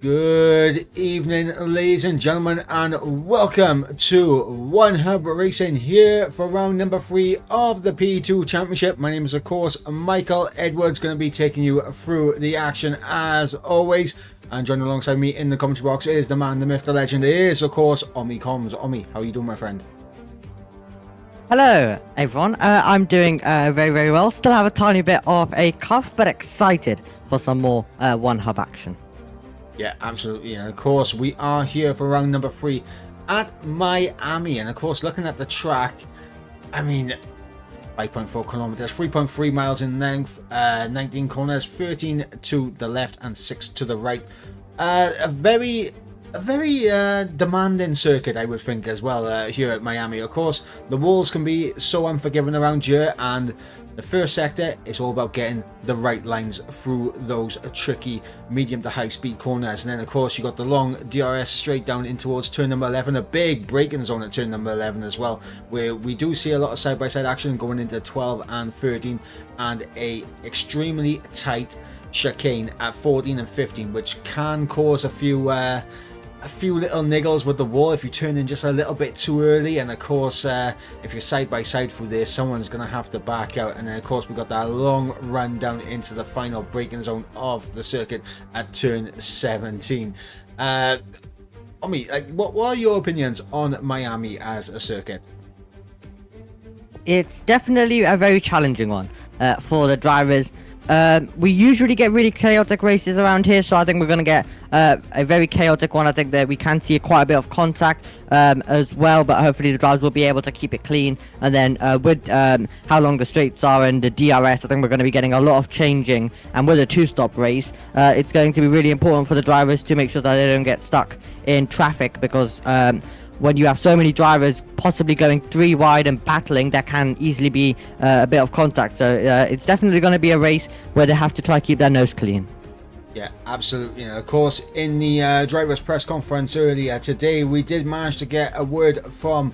Good evening, ladies and gentlemen, and welcome to One Hub Racing here for round number 3 of the P2 Championship. My name is, of course, Michael Edwards, going to be taking you through the action as always. And joining alongside me in the commentary box is the man, the myth, the legend, is, of course, Omi Combs. Omi, how are you doing, my friend? Hello, everyone. I'm doing very, very well. Still have a tiny bit of a cough, but excited for some more One Hub action. Yeah, absolutely. And of course, we are here for round number 3 at Miami. And of course, looking at the track, I mean, 5.4 kilometers, 3.3 miles in length, 19 corners, 13 to the left and 6 to the right. A very demanding circuit, I would think, as well, here at Miami. Of course, the walls can be so unforgiving around here, and the first sector is all about getting the right lines through those tricky medium to high speed corners. And then, of course, you got the long DRS straight down in towards turn number 11, a big braking zone at turn number 11 as well, where we do see a lot of side-by-side action going into 12 and 13, and a extremely tight chicane at 14 and 15, which can cause a few little niggles with the wall if you turn in just a little bit too early. And of course, if you're side by side through this, someone's going to have to back out. And then of course, we got that long run down into the final braking zone of the circuit at turn 17. Omi, what are your opinions on Miami as a circuit? It's definitely a very challenging one for the drivers. We usually get really chaotic races around here, so I think we're going to get a very chaotic one. I think that we can see quite a bit of contact as well, but hopefully the drivers will be able to keep it clean. And then with how long the straights are and the DRS, I think we're going to be getting a lot of changing. And with a two-stop race, it's going to be really important for the drivers to make sure that they don't get stuck in traffic, because when you have so many drivers possibly going 3 wide and battling, there can easily be a bit of contact. So it's definitely going to be a race where they have to try to keep their nose clean. Yeah, absolutely. And of course, in the drivers' press conference earlier today, we did manage to get a word from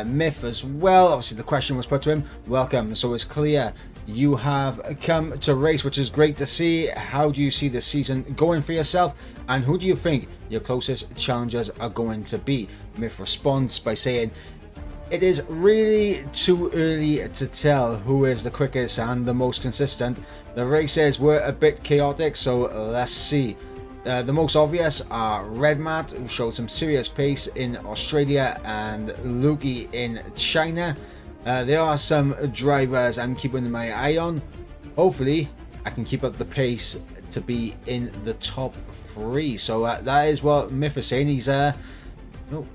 Myth as well. Obviously, the question was put to him. Welcome. So it's clear you have come to race, which is great to see. How do you see the season going for yourself? And who do you think your closest challengers are going to be? Myth responds by saying, it is really too early to tell who is the quickest and the most consistent. The races were a bit chaotic, so let's see. The most obvious are Red Matt, who showed some serious pace in Australia, and Lukey in China. There are some drivers I'm keeping my eye on. Hopefully, I can keep up the pace to be in the top 3. So that is what Myth is saying. He's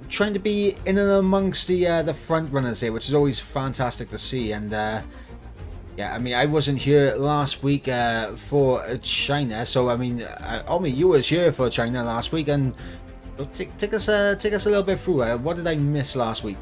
trying to be in and amongst the front runners here, which is always fantastic to see. And yeah, I mean, I wasn't here last week for China, so I mean, Omi, you was here for China last week, and take us a little bit through. What did I miss last week?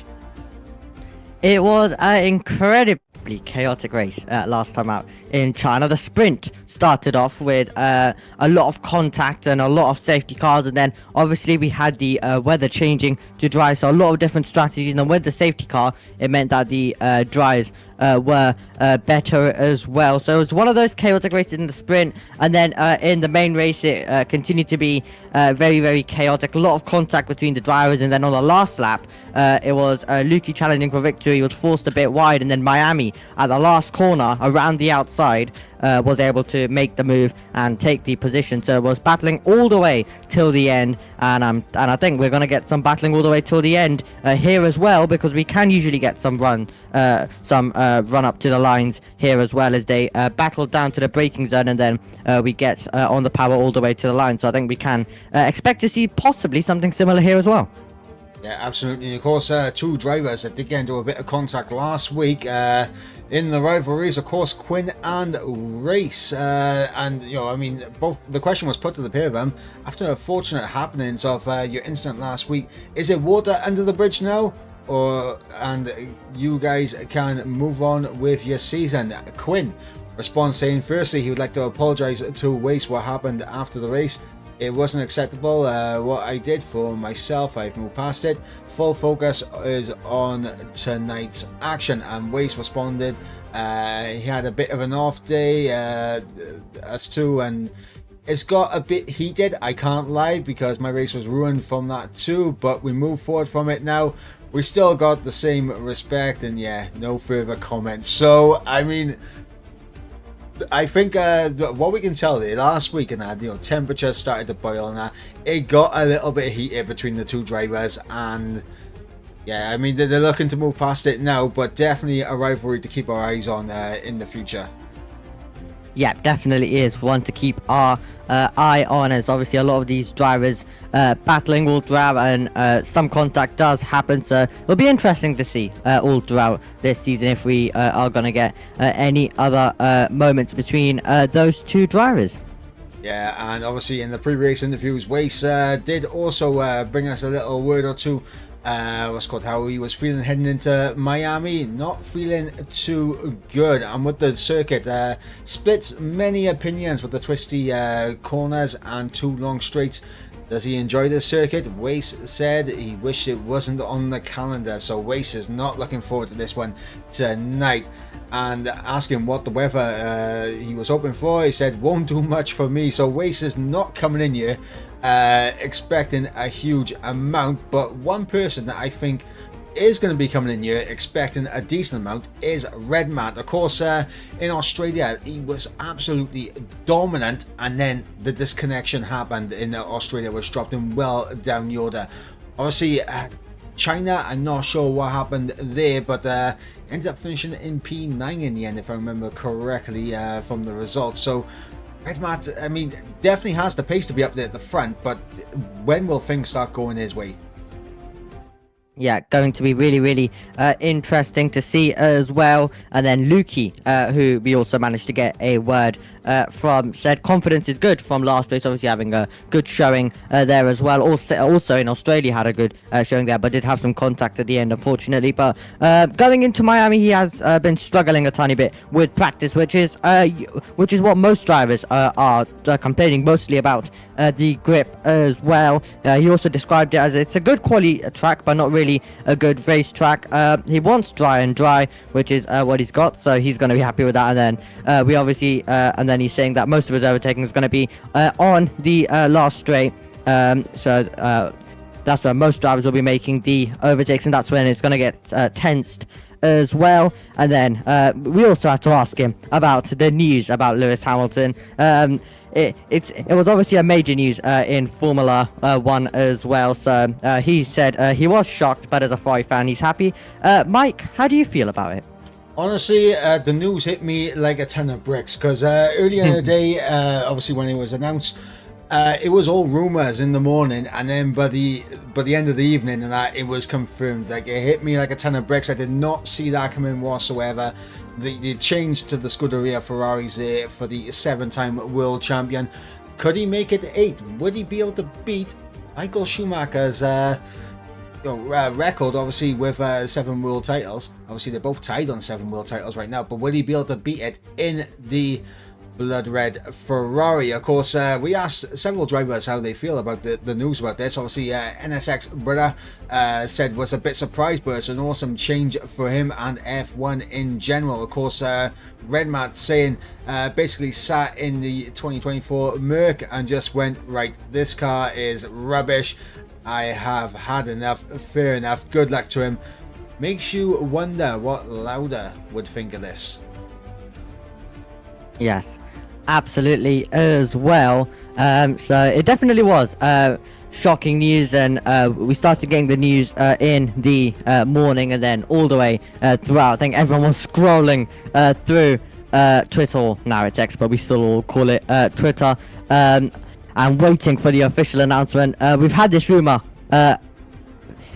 It was an incredibly chaotic race last time out in China. The sprint started off with a lot of contact and a lot of safety cars, and then obviously we had the weather changing to dry, so a lot of different strategies. And with the safety car, it meant that the dries were better as well. So it was one of those chaotic races in the sprint, and then in the main race it continued to be very, very chaotic. A lot of contact between the drivers, and then on the last lap it was Lukey challenging for victory. He was forced a bit wide, and then Miami at the last corner around the outside was able to make the move and take the position. So it was battling all the way till the end, and I think we're going to get some battling all the way till the end here as well, because we can usually get some run up to the lines here as well, as they battle down to the braking zone, and then we get on the power all the way to the line. So I think we can expect to see possibly something similar here as well. Yeah, absolutely. Of course, 2 drivers that did get into a bit of contact last week in the rivalries, of course, Quinn and Race. And, you know, I mean, both the question was put to the pair of them after the fortunate happenings of your incident last week. Is it water under the bridge now? And you guys can move on with your season? Quinn responds saying, firstly, he would like to apologize to Waste what happened after the race. It wasn't acceptable what I did for myself. I've moved past it. Full focus is on tonight's action. And Waste responded, he had a bit of an off day as too, and it's got a bit heated, I can't lie, because my race was ruined from that too, but we move forward from it now. We still got the same respect, and yeah, no further comments. So, I mean, I think what we can tell there, last week and that, temperatures started to boil and that, it got a little bit heated between the two drivers, and yeah, I mean, they're looking to move past it now, but definitely a rivalry to keep our eyes on in the future. Yeah, definitely is one to keep our eye on, as obviously a lot of these drivers battling all throughout, and some contact does happen, so it'll be interesting to see all throughout this season if we are going to get any other moments between those two drivers. Yeah, and obviously in the pre-race interviews, Wace did also bring us a little word or two. How he was feeling heading into Miami. Not feeling too good, and with the circuit splits many opinions with the twisty corners and too long straights. Does he enjoy this circuit? Wace said he wished it wasn't on the calendar, so Wace is not looking forward to this one tonight. And asking what the weather he was hoping for, he said won't do much for me. So Wace is not coming in here expecting a huge amount, but one person that I think is going to be coming in here expecting a decent amount is Redmat. Of course, in Australia he was absolutely dominant, and then the disconnection happened in Australia, which dropped him well down the order. Obviously China, I'm not sure what happened there, but ended up finishing in P9 in the end, if I remember correctly from the results. So Redmat, I mean, definitely has the pace to be up there at the front, but when will things start going his way? Yeah, going to be really, really interesting to see as well. And then Lukey, who we also managed to get a word from, said confidence is good from last race, obviously having a good showing there as well. Also in Australia had a good showing there, but did have some contact at the end, unfortunately. But going into Miami, he has been struggling a tiny bit with practice, which is what most drivers are complaining mostly about, the grip as well. He also described it as it's a good quality track, but not really a good race track. He wants dry and dry, which is what he's got, so he's going to be happy with that. And then we obviously and then he's saying that most of his overtaking is going to be on the last straight, so that's where most drivers will be making the overtakes, and that's when it's going to get tensed as well. And then we also have to ask him about the news about Lewis Hamilton. It was obviously a major news in Formula 1 as well, so he said he was shocked, but as a Ferrari fan he's happy. Mike, how do you feel about it? Honestly, the news hit me like a ton of bricks, because earlier in the day, obviously when it was announced, it was all rumors in the morning, and then by the end of the evening and that, it was confirmed. Like, it hit me like a ton of bricks. I did not see that coming whatsoever. The change to the Scuderia Ferraris there for the 7-time world champion. Could he make it 8? Would he be able to beat Michael Schumacher's record, obviously, with 7 world titles? Obviously they're both tied on 7 world titles right now, but will he be able to beat it in the blood red Ferrari? Of course, we asked several drivers how they feel about the news about this. Obviously, NSX brother said was a bit surprised, but it's an awesome change for him and F1 in general. Of course, Redmat saying basically sat in the 2024 Merc and just went, right, this car is rubbish, I have had enough, fair enough, good luck to him. Makes you wonder what Lauda would think of this. Yes, absolutely as well. So it definitely was shocking news, and we started getting the news in the morning, and then all the way throughout. I think everyone was scrolling through Twitter, or now it's X, but we still all call it Twitter, and waiting for the official announcement. We've had this rumor.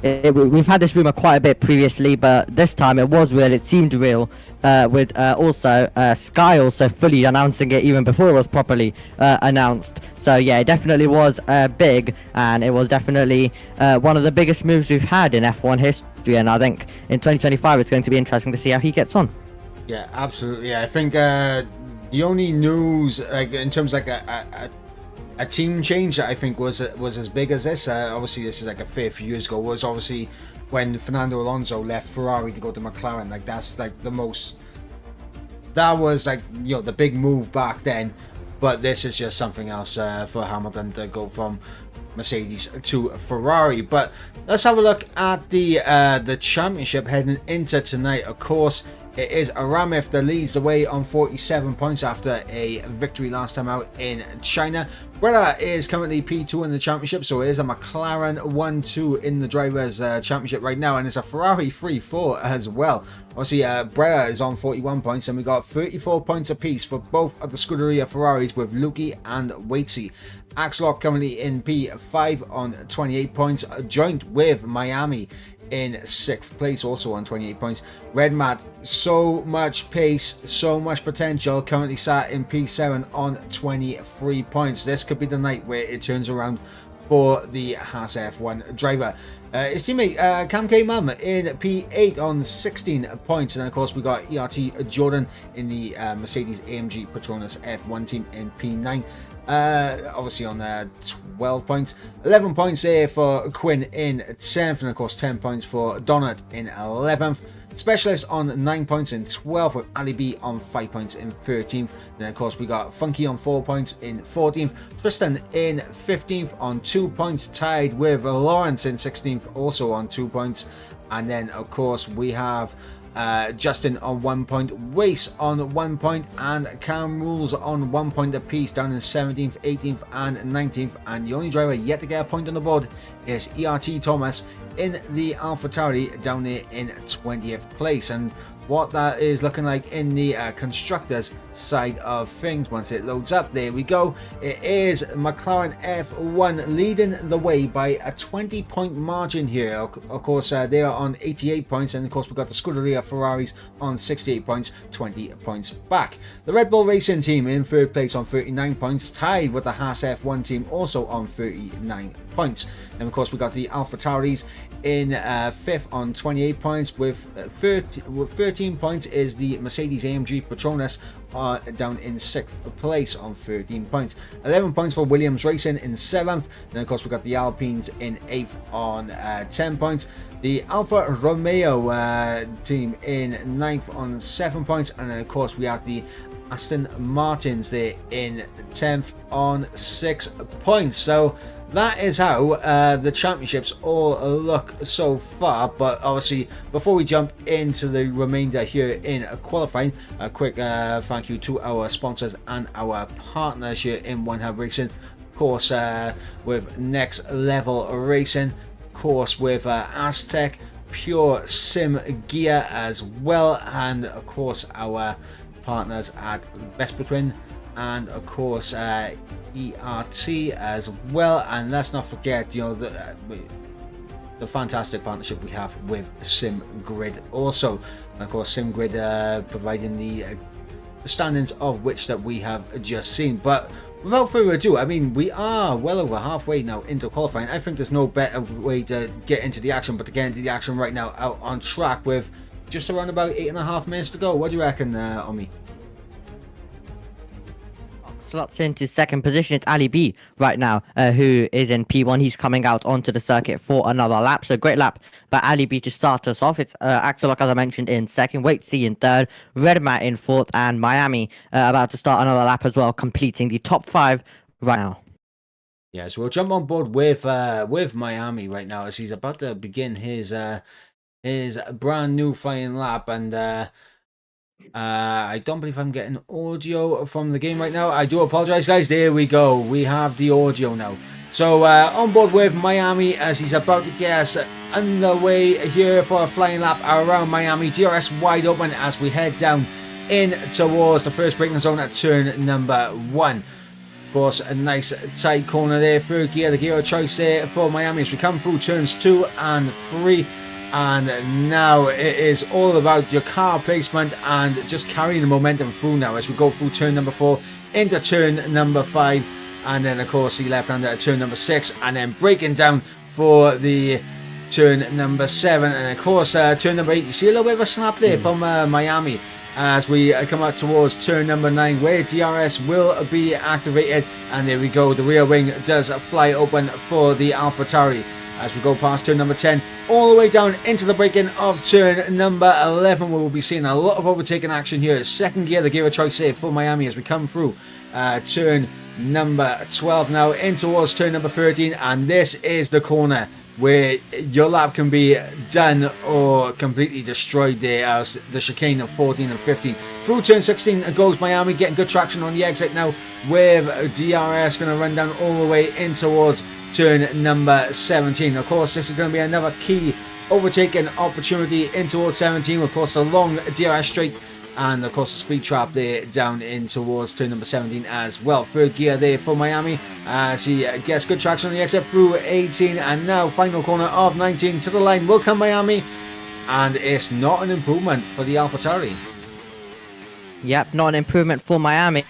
We've had this rumor quite a bit previously, but this time it was real. It seemed real, with also Sky also fully announcing it even before it was properly announced. So yeah, it definitely was big, and it was definitely one of the biggest moves we've had in F1 history. And I think in 2025 it's going to be interesting to see how he gets on. Yeah, absolutely. Yeah, I think the only news, like in terms of like a team change that I think was as big as this, obviously this is like a fair few years ago, was obviously when Fernando Alonso left Ferrari to go to McLaren. Like, that's like the most, that was like, you know, the big move back then. but this is just something else for Hamilton to go from Mercedes to Ferrari. But let's have a look at the championship heading into tonight. Of course, it is Aramith that leads the way on 47 points after a victory last time out in China. Bretta is currently P2 in the championship, so it is a McLaren 1-2 in the Drivers' Championship right now, and it's a Ferrari 3-4 as well. Obviously, Bretta is on 41 points, and we got 34 points apiece for both of the Scuderia Ferraris with Luki and Waitsy. Axlock currently in P5 on 28 points, joint with Miami in 6th place, also on 28 points. Red Mat, so much pace, so much potential, currently sat in P7 on 23 points. This could be the night where it turns around for the Haas F1 driver. His teammate Cam K. Mum in P8 on 16 points, and of course we got ERT Jordan in the Mercedes AMG Petronas F1 team in P9. Obviously on 12 points, 11 points there for Quinn in 10th, and of course 10 points for Donut in 11th. Specialist on 9 points in 12th, with Ali B on 5 points in 13th. Then of course we got Funky on 4 points in 14th, Tristan in 15th on 2 points, tied with Lawrence in 16th, also on 2 points. And then of course we have Justin on 1 point, Wace on 1 point, and Cam Rules on 1 point apiece down in 17th, 18th, and 19th. And the only driver yet to get a point on the board is ERT Thomas in the AlphaTauri down there in 20th place. And what that is looking like in the constructors side of things, once it loads up, there we go. It is McLaren F1 leading the way by a 20-point margin here. Of course they are on 88 points, and of course we've got the Scuderia Ferraris on 68 points, 20 points back. The Red Bull Racing team in 3rd place on 39 points, tied with the Haas F1 team also on 39 points. And of course we got the AlphaTauris in 5th on 28 points, with 13 points is the Mercedes AMG Petronas down in 6th place on 13 points. 11 points for Williams Racing in 7th. Then of course we got the Alpines in 8th on 10 points. The Alfa Romeo team in 9th on 7 points, and then of course we have the Aston Martins there in 10th on 6 points. So that is how the championships all look so far. But obviously, before we jump into the remainder here in qualifying, a quick thank you to our sponsors and our partners here in One Hub Racing. Of course, with Next Level Racing, of course with Aztec, Pure Sim Gear as well, and of course our partners at Vespa Twin, and of course ERT as well. And let's not forget, you know, the fantastic partnership we have with SimGrid also. And of course SimGrid providing the standings of which that we have just seen. But without further ado, I mean, we are well over halfway now into qualifying. I think there's no better way to get into the action but to get into the action right now, out on track with just around about 8.5 minutes to go. What do you reckon, Omi? Slots into 2nd position. It's Ali B right now, who is in P1. He's coming out onto the circuit for another lap. So great lap by Ali B to start us off. It's Axelock, as I mentioned, in 2nd, Waitsy in 3rd, Redmat in 4th, and Miami about to start another lap as well, completing the top 5 right now. Yeah, so we'll jump on board with Miami right now as he's about to begin his brand new flying lap. And I don't believe I'm getting audio from the game right now. I do apologize, guys. There we go. We have the audio now. So on board with Miami as he's about to get us underway here for a flying lap around Miami. DRS wide open as we head down in towards the first braking zone at turn number 1. Of course, a nice tight corner there. 3rd gear, the gear of choice there for Miami as we come through turns 2 and 3. And now it is all about your car placement and just carrying the momentum through now as we go through turn number 4 into turn number 5, and then of course the left-hander at turn number 6, and then breaking down for the turn number 7, and of course turn number 8. You see a little bit of a snap there from Miami as we come out towards turn number 9 where DRS will be activated, and there we go. The rear wing does fly open for the AlphaTauri. as we go past turn number 10, all the way down into the break-in of turn number 11, where we'll be seeing a lot of overtaking action here. Second gear, the gear of choice here for Miami as we come through turn number 12 now in towards turn number 13, and this is the corner where your lap can be done or completely destroyed there as the chicane of 14 and 15. Through turn 16 goes Miami, getting good traction on the exit now, with DRS going to run down all the way in towards turn number 17. Of course, this is going to be another key overtaking opportunity in towards 17. Of course, the long DRS straight, and of course the speed trap there down in towards turn number 17 as well. Third gear there for Miami as he gets good traction on the exit through 18, and now final corner of 19 to the line will come Miami, and it's not an improvement for the AlphaTauri. Yep, not an improvement for Miami.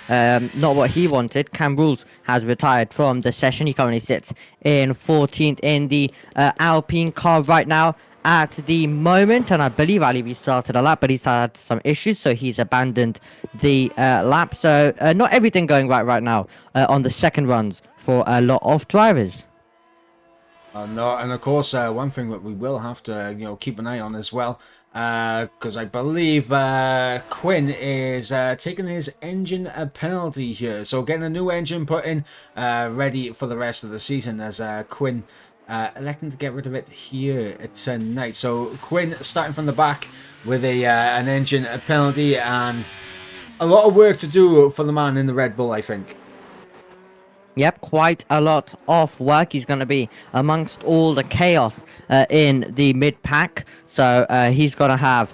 Not what he wanted. Cam Rules has retired from the session. He currently sits in 14th in the Alpine car right now at the moment, and I believe Ali started a lap, but he's had some issues, so he's abandoned the lap. So not everything going right now on the second runs for a lot of drivers. No, and of course, one thing that we will have to keep an eye on as well, because I believe Quinn is taking his engine penalty here, so getting a new engine put in, ready for the rest of the season, as Quinn electing to get rid of it here tonight. So Quinn starting from the back with an engine penalty, and a lot of work to do for the man in the Red Bull, I think. Yep, quite a lot of work. He's going to be amongst all the chaos in the mid-pack, so he's going to have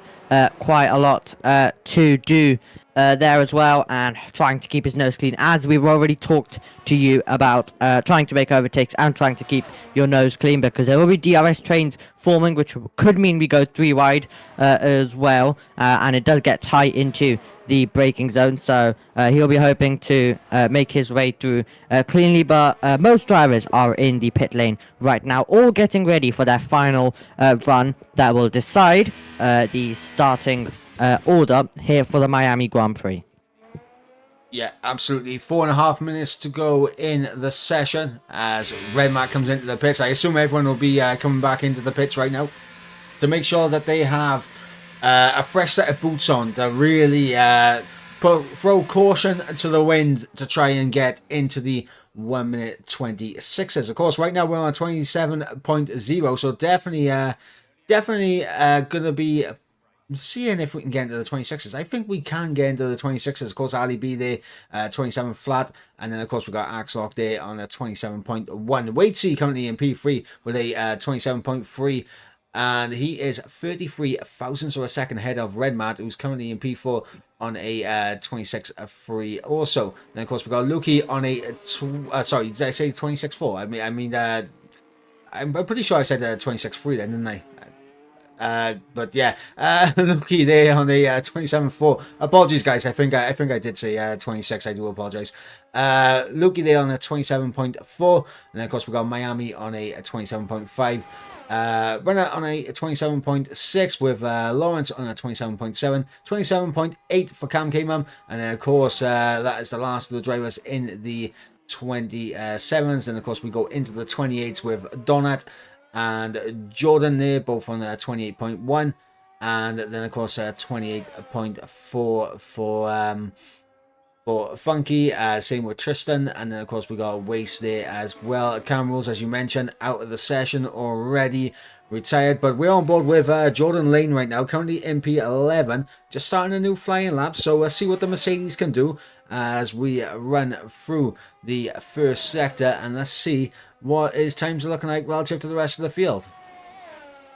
quite a lot to do there as well, and trying to keep his nose clean, as we've already talked to you about trying to make overtakes and trying to keep your nose clean, because there will be DRS trains forming, which could mean we go 3 wide as well, and it does get tight into the braking zone, so he'll be hoping to make his way through cleanly, but most drivers are in the pit lane right now, all getting ready for their final run that will decide the starting order here for the Miami Grand Prix. Yeah, absolutely. 4.5 minutes to go in the session as Red Matt comes into the pits. I assume everyone will be coming back into the pits right now to make sure that they have a fresh set of boots on to really throw caution to the wind to try and get into the 1 minute 26s. Of course, right now we're on 27.0, so definitely gonna be seeing if we can get into the 26s. I think we can get into the 26s. Of course, Ali B there, 27 flat, and then of course we got Axlock there on a 27.1. Wade C currently in P3 with a 27.3. And he is 33 thousandths of a second ahead of Red Matt, who's currently in P4 on a 26.3 also. Then of course we got Luki on a sorry, did I say 26.4? I mean I'm pretty sure I said 26.3 then, didn't I? But yeah, Luki there on a 27.4. Apologies guys, I think I did say 26. I do apologize. Luki there on a 27.4, and then of course we got Miami on a 27.5. Renner on a 27.6 with Lawrence on a 27.7, 27.8 for Cam K-Mum, and then of course that is the last of the drivers in the 27s. Then of course we go into the 28s with Donat and Jordan there, both on 28.1, and then of course 28.4 for Funky, same with Tristan, and then of course we got Waste there as well. Cam Rules, as you mentioned, out of the session already, retired, but we're on board with Jordan Lane right now, currently in P11, just starting a new flying lap, so we'll see what the Mercedes can do as we run through the first sector, and let's see what his times are looking like relative to the rest of the field.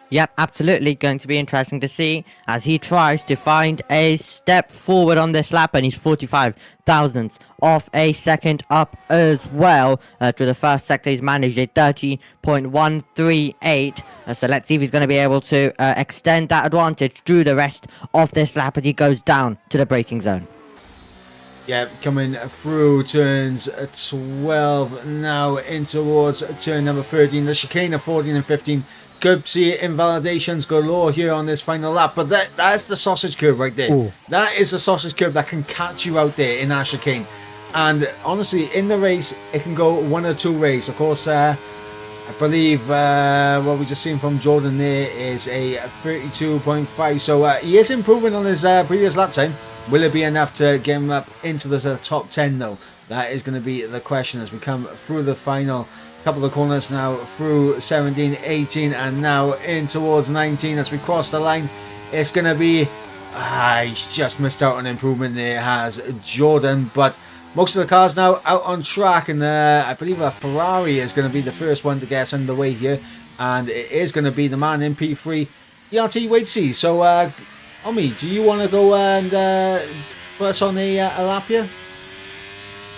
Yep, absolutely going to be interesting to see as he tries to find a step forward on this lap, and he's 45 thousandths of a second up as well. To the first sector, he's managed a 30.138. So let's see if he's going to be able to extend that advantage through the rest of this lap as he goes down to the braking zone. Yeah, coming through turns 12 now in towards turn number 13. The chicane of 14 and 15. Could see invalidations galore here on this final lap, but that's the sausage curve right there. Ooh. That is the sausage curve that can catch you out there in that chicane. And honestly, in the race, it can go 1 or 2 ways. Of course, I believe what we just seen from Jordan there is a 32.5. So he is improving on his previous lap time. Will it be enough to get him up into the top 10 though? That is going to be the question as we come through the final couple of corners now, through 17, 18, and now in towards 19 as we cross the line. It's going to be... he's just missed out on improvement there, has Jordan, but most of the cars now out on track, and I believe a Ferrari is going to be the first one to get us underway here, and it is going to be the man in P3, ERT Waitsy. So, Omi, do you want to go and put us on a lap here?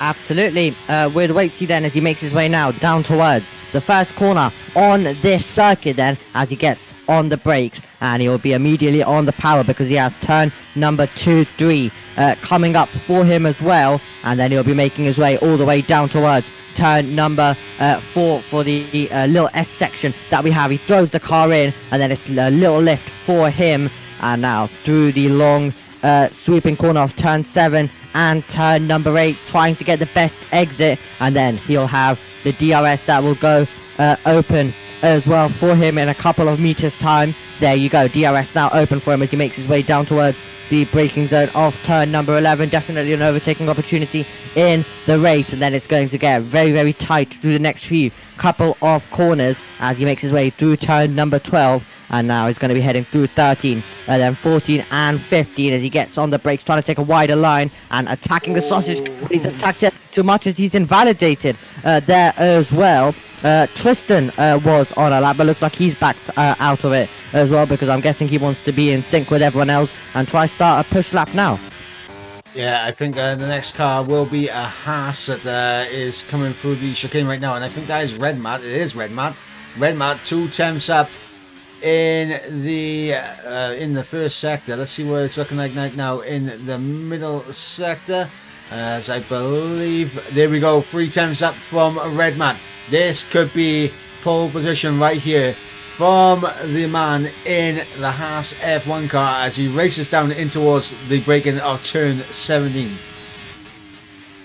Absolutely. With Waitsy then, as he makes his way now down towards the first corner on this circuit then, as he gets on the brakes, and he will be immediately on the power because he has turn number 2, 3 coming up for him as well, and then he'll be making his way all the way down towards turn number 4 for the little S section that we have. He throws the car in, and then it's a little lift for him, and now through the long sweeping corner of turn 7 and turn number 8, trying to get the best exit, and then he'll have the DRS that will go open as well for him in a couple of meters time. There you go, DRS now open for him as he makes his way down towards the braking zone of turn number 11. Definitely an overtaking opportunity in the race, and then it's going to get very, very tight through the next few couple of corners as he makes his way through turn number 12. And now he's going to be heading through 13, and then 14 and 15 as he gets on the brakes, trying to take a wider line and attacking the sausage. He's attacked it too much as he's invalidated there as well. Tristan was on a lap, but looks like he's backed out of it as well, because I'm guessing he wants to be in sync with everyone else and try start a push lap now. Yeah, I think the next car will be a Haas that is coming through the chicane right now, and I think that is Red Matt. It is Red Matt. Red Matt 2 temps up in the first sector. Let's see what it's looking like now in the middle sector, as I believe, there we go, 3 temps up from Red Man. This could be pole position right here from the man in the Haas F1 car as he races down in towards the braking of turn 17.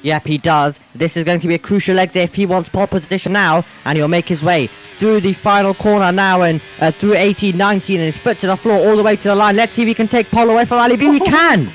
Yep, he does. This is going to be a crucial exit if he wants pole position now, and he'll make his way through the final corner now, and through 18, 19, and his foot to the floor all the way to the line. Let's see if he can take pole away from Ali B. He can!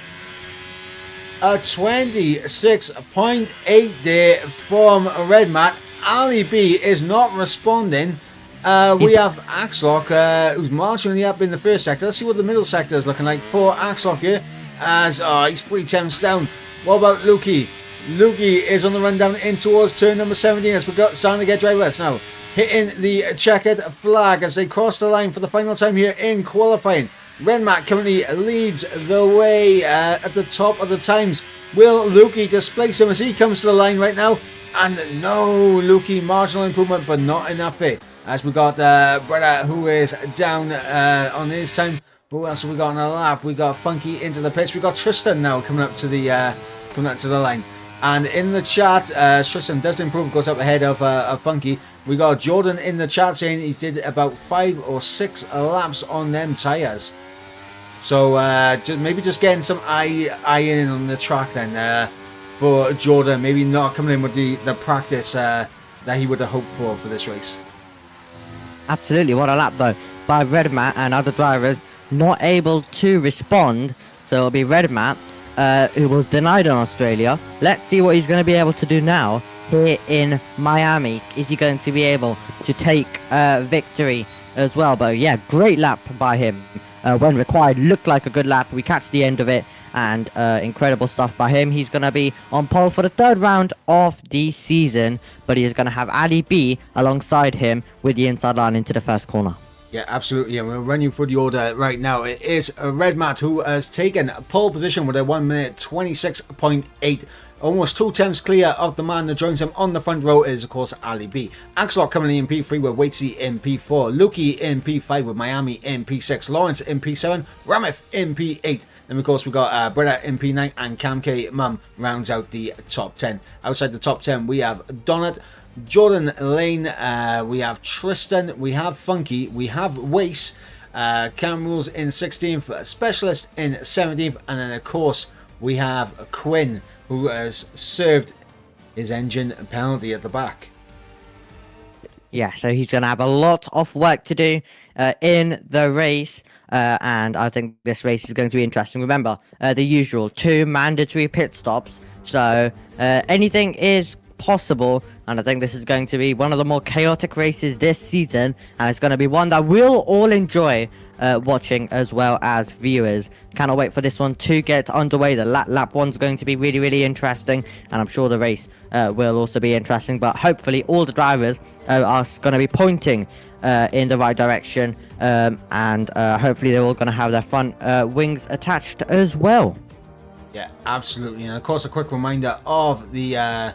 A 26.8 there from Red Matt. Ali B is not responding. We have Axlock, who's marginally up in the first sector. Let's see what the middle sector is looking like for Axlock here, as he's 3 temps down. What about Lukey? Lukey is on the run down in towards turn number 17 as we're starting to get drivers now hitting the checkered flag as they cross the line for the final time here in qualifying. Renmat currently leads the way at the top of the times. Will Lukey displace him as he comes to the line right now? And no, Lukey, marginal improvement, but not enough here. As we got Bretta, who is down on his time. Who else have we got on a lap? We got Funky into the pits. We got Tristan now coming up to the line. And in the chat, Tristan does improve, goes up ahead of Funky. We got Jordan in the chat saying he did about 5 or 6 laps on them tyres. So maybe just getting some eye in on the track then for Jordan. Maybe not coming in with the practice that he would have hoped for this race. Absolutely, what a lap though by Redmat, and other drivers not able to respond. So it'll be Redmat, who was denied in Australia. Let's see what he's going to be able to do now here in Miami. Is he going to be able to take victory as well? But yeah, great lap by him. When required, looked like a good lap. We catch the end of it, and incredible stuff by him. He's going to be on pole for the 3rd round of the season, but he is going to have Ali B alongside him with the inside line into the first corner. Yeah, absolutely. And we'll run you through the order right now. It is Red Matt who has taken pole position with a 1 minute 26.8. Almost 2 temps clear of the man that joins him on the front row is, of course, Ali B. Axlock currently in P3 with Waitsy in P4. Lukey in P5 with Miami in P6. Lawrence in P7. Ramith in P8. Then, of course, we got Bretta in P9 and Cam K Mum rounds out the top 10. Outside the top 10, we have Donut, Jordan Lane, we have Tristan, we have Funky, we have Wace, Cam Rules in 16th, Specialist in 17th, and then, of course, we have Quinn, who has served his engine penalty at the back. Yeah, so he's going to have a lot of work to do in the race, and I think this race is going to be interesting. Remember, the usual 2 mandatory pit stops, so anything is possible, and I think this is going to be one of the more chaotic races this season, and it's going to be one that we'll all enjoy watching as well as viewers. Cannot wait for this one to get underway. The lap one's going to be really, really interesting, and I'm sure the race will also be interesting, but hopefully all the drivers are going to be pointing in the right direction, and hopefully they're all going to have their front wings attached as well. Yeah, absolutely. And of course, a quick reminder of the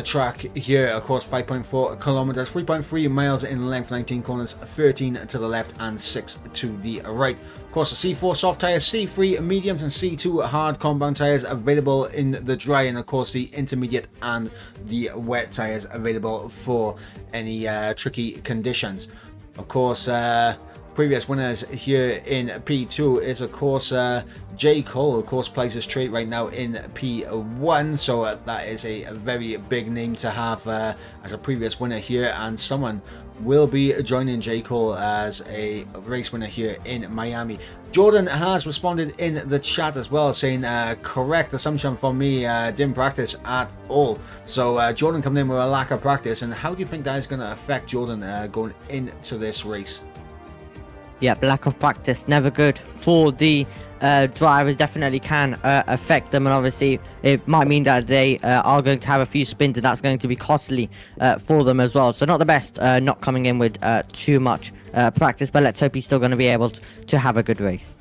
track here. Of course, 5.4 kilometers, 3.3 miles in length, 19 corners, 13 to the left and 6 to the right. Of course, the C4 soft tires, C3 mediums and C2 hard compound tires available in the dry, and of course the intermediate and the wet tires available for any tricky conditions. Of course, previous winners here in P2 is of course J. Cole, of course, plays his straight right now in P1, so that is a very big name to have as a previous winner here, and someone will be joining J. Cole as a race winner here in Miami. Jordan has responded in the chat as well, saying correct assumption from me, didn't practice at all. So Jordan coming in with a lack of practice, and how do you think that is going to affect Jordan going into this race? Yeah, lack of practice, never good for the drivers. Definitely can affect them, and obviously it might mean that they are going to have a few spins, and that's going to be costly for them as well. So not the best, not coming in with too much practice, but let's hope he's still going to be able to have a good race.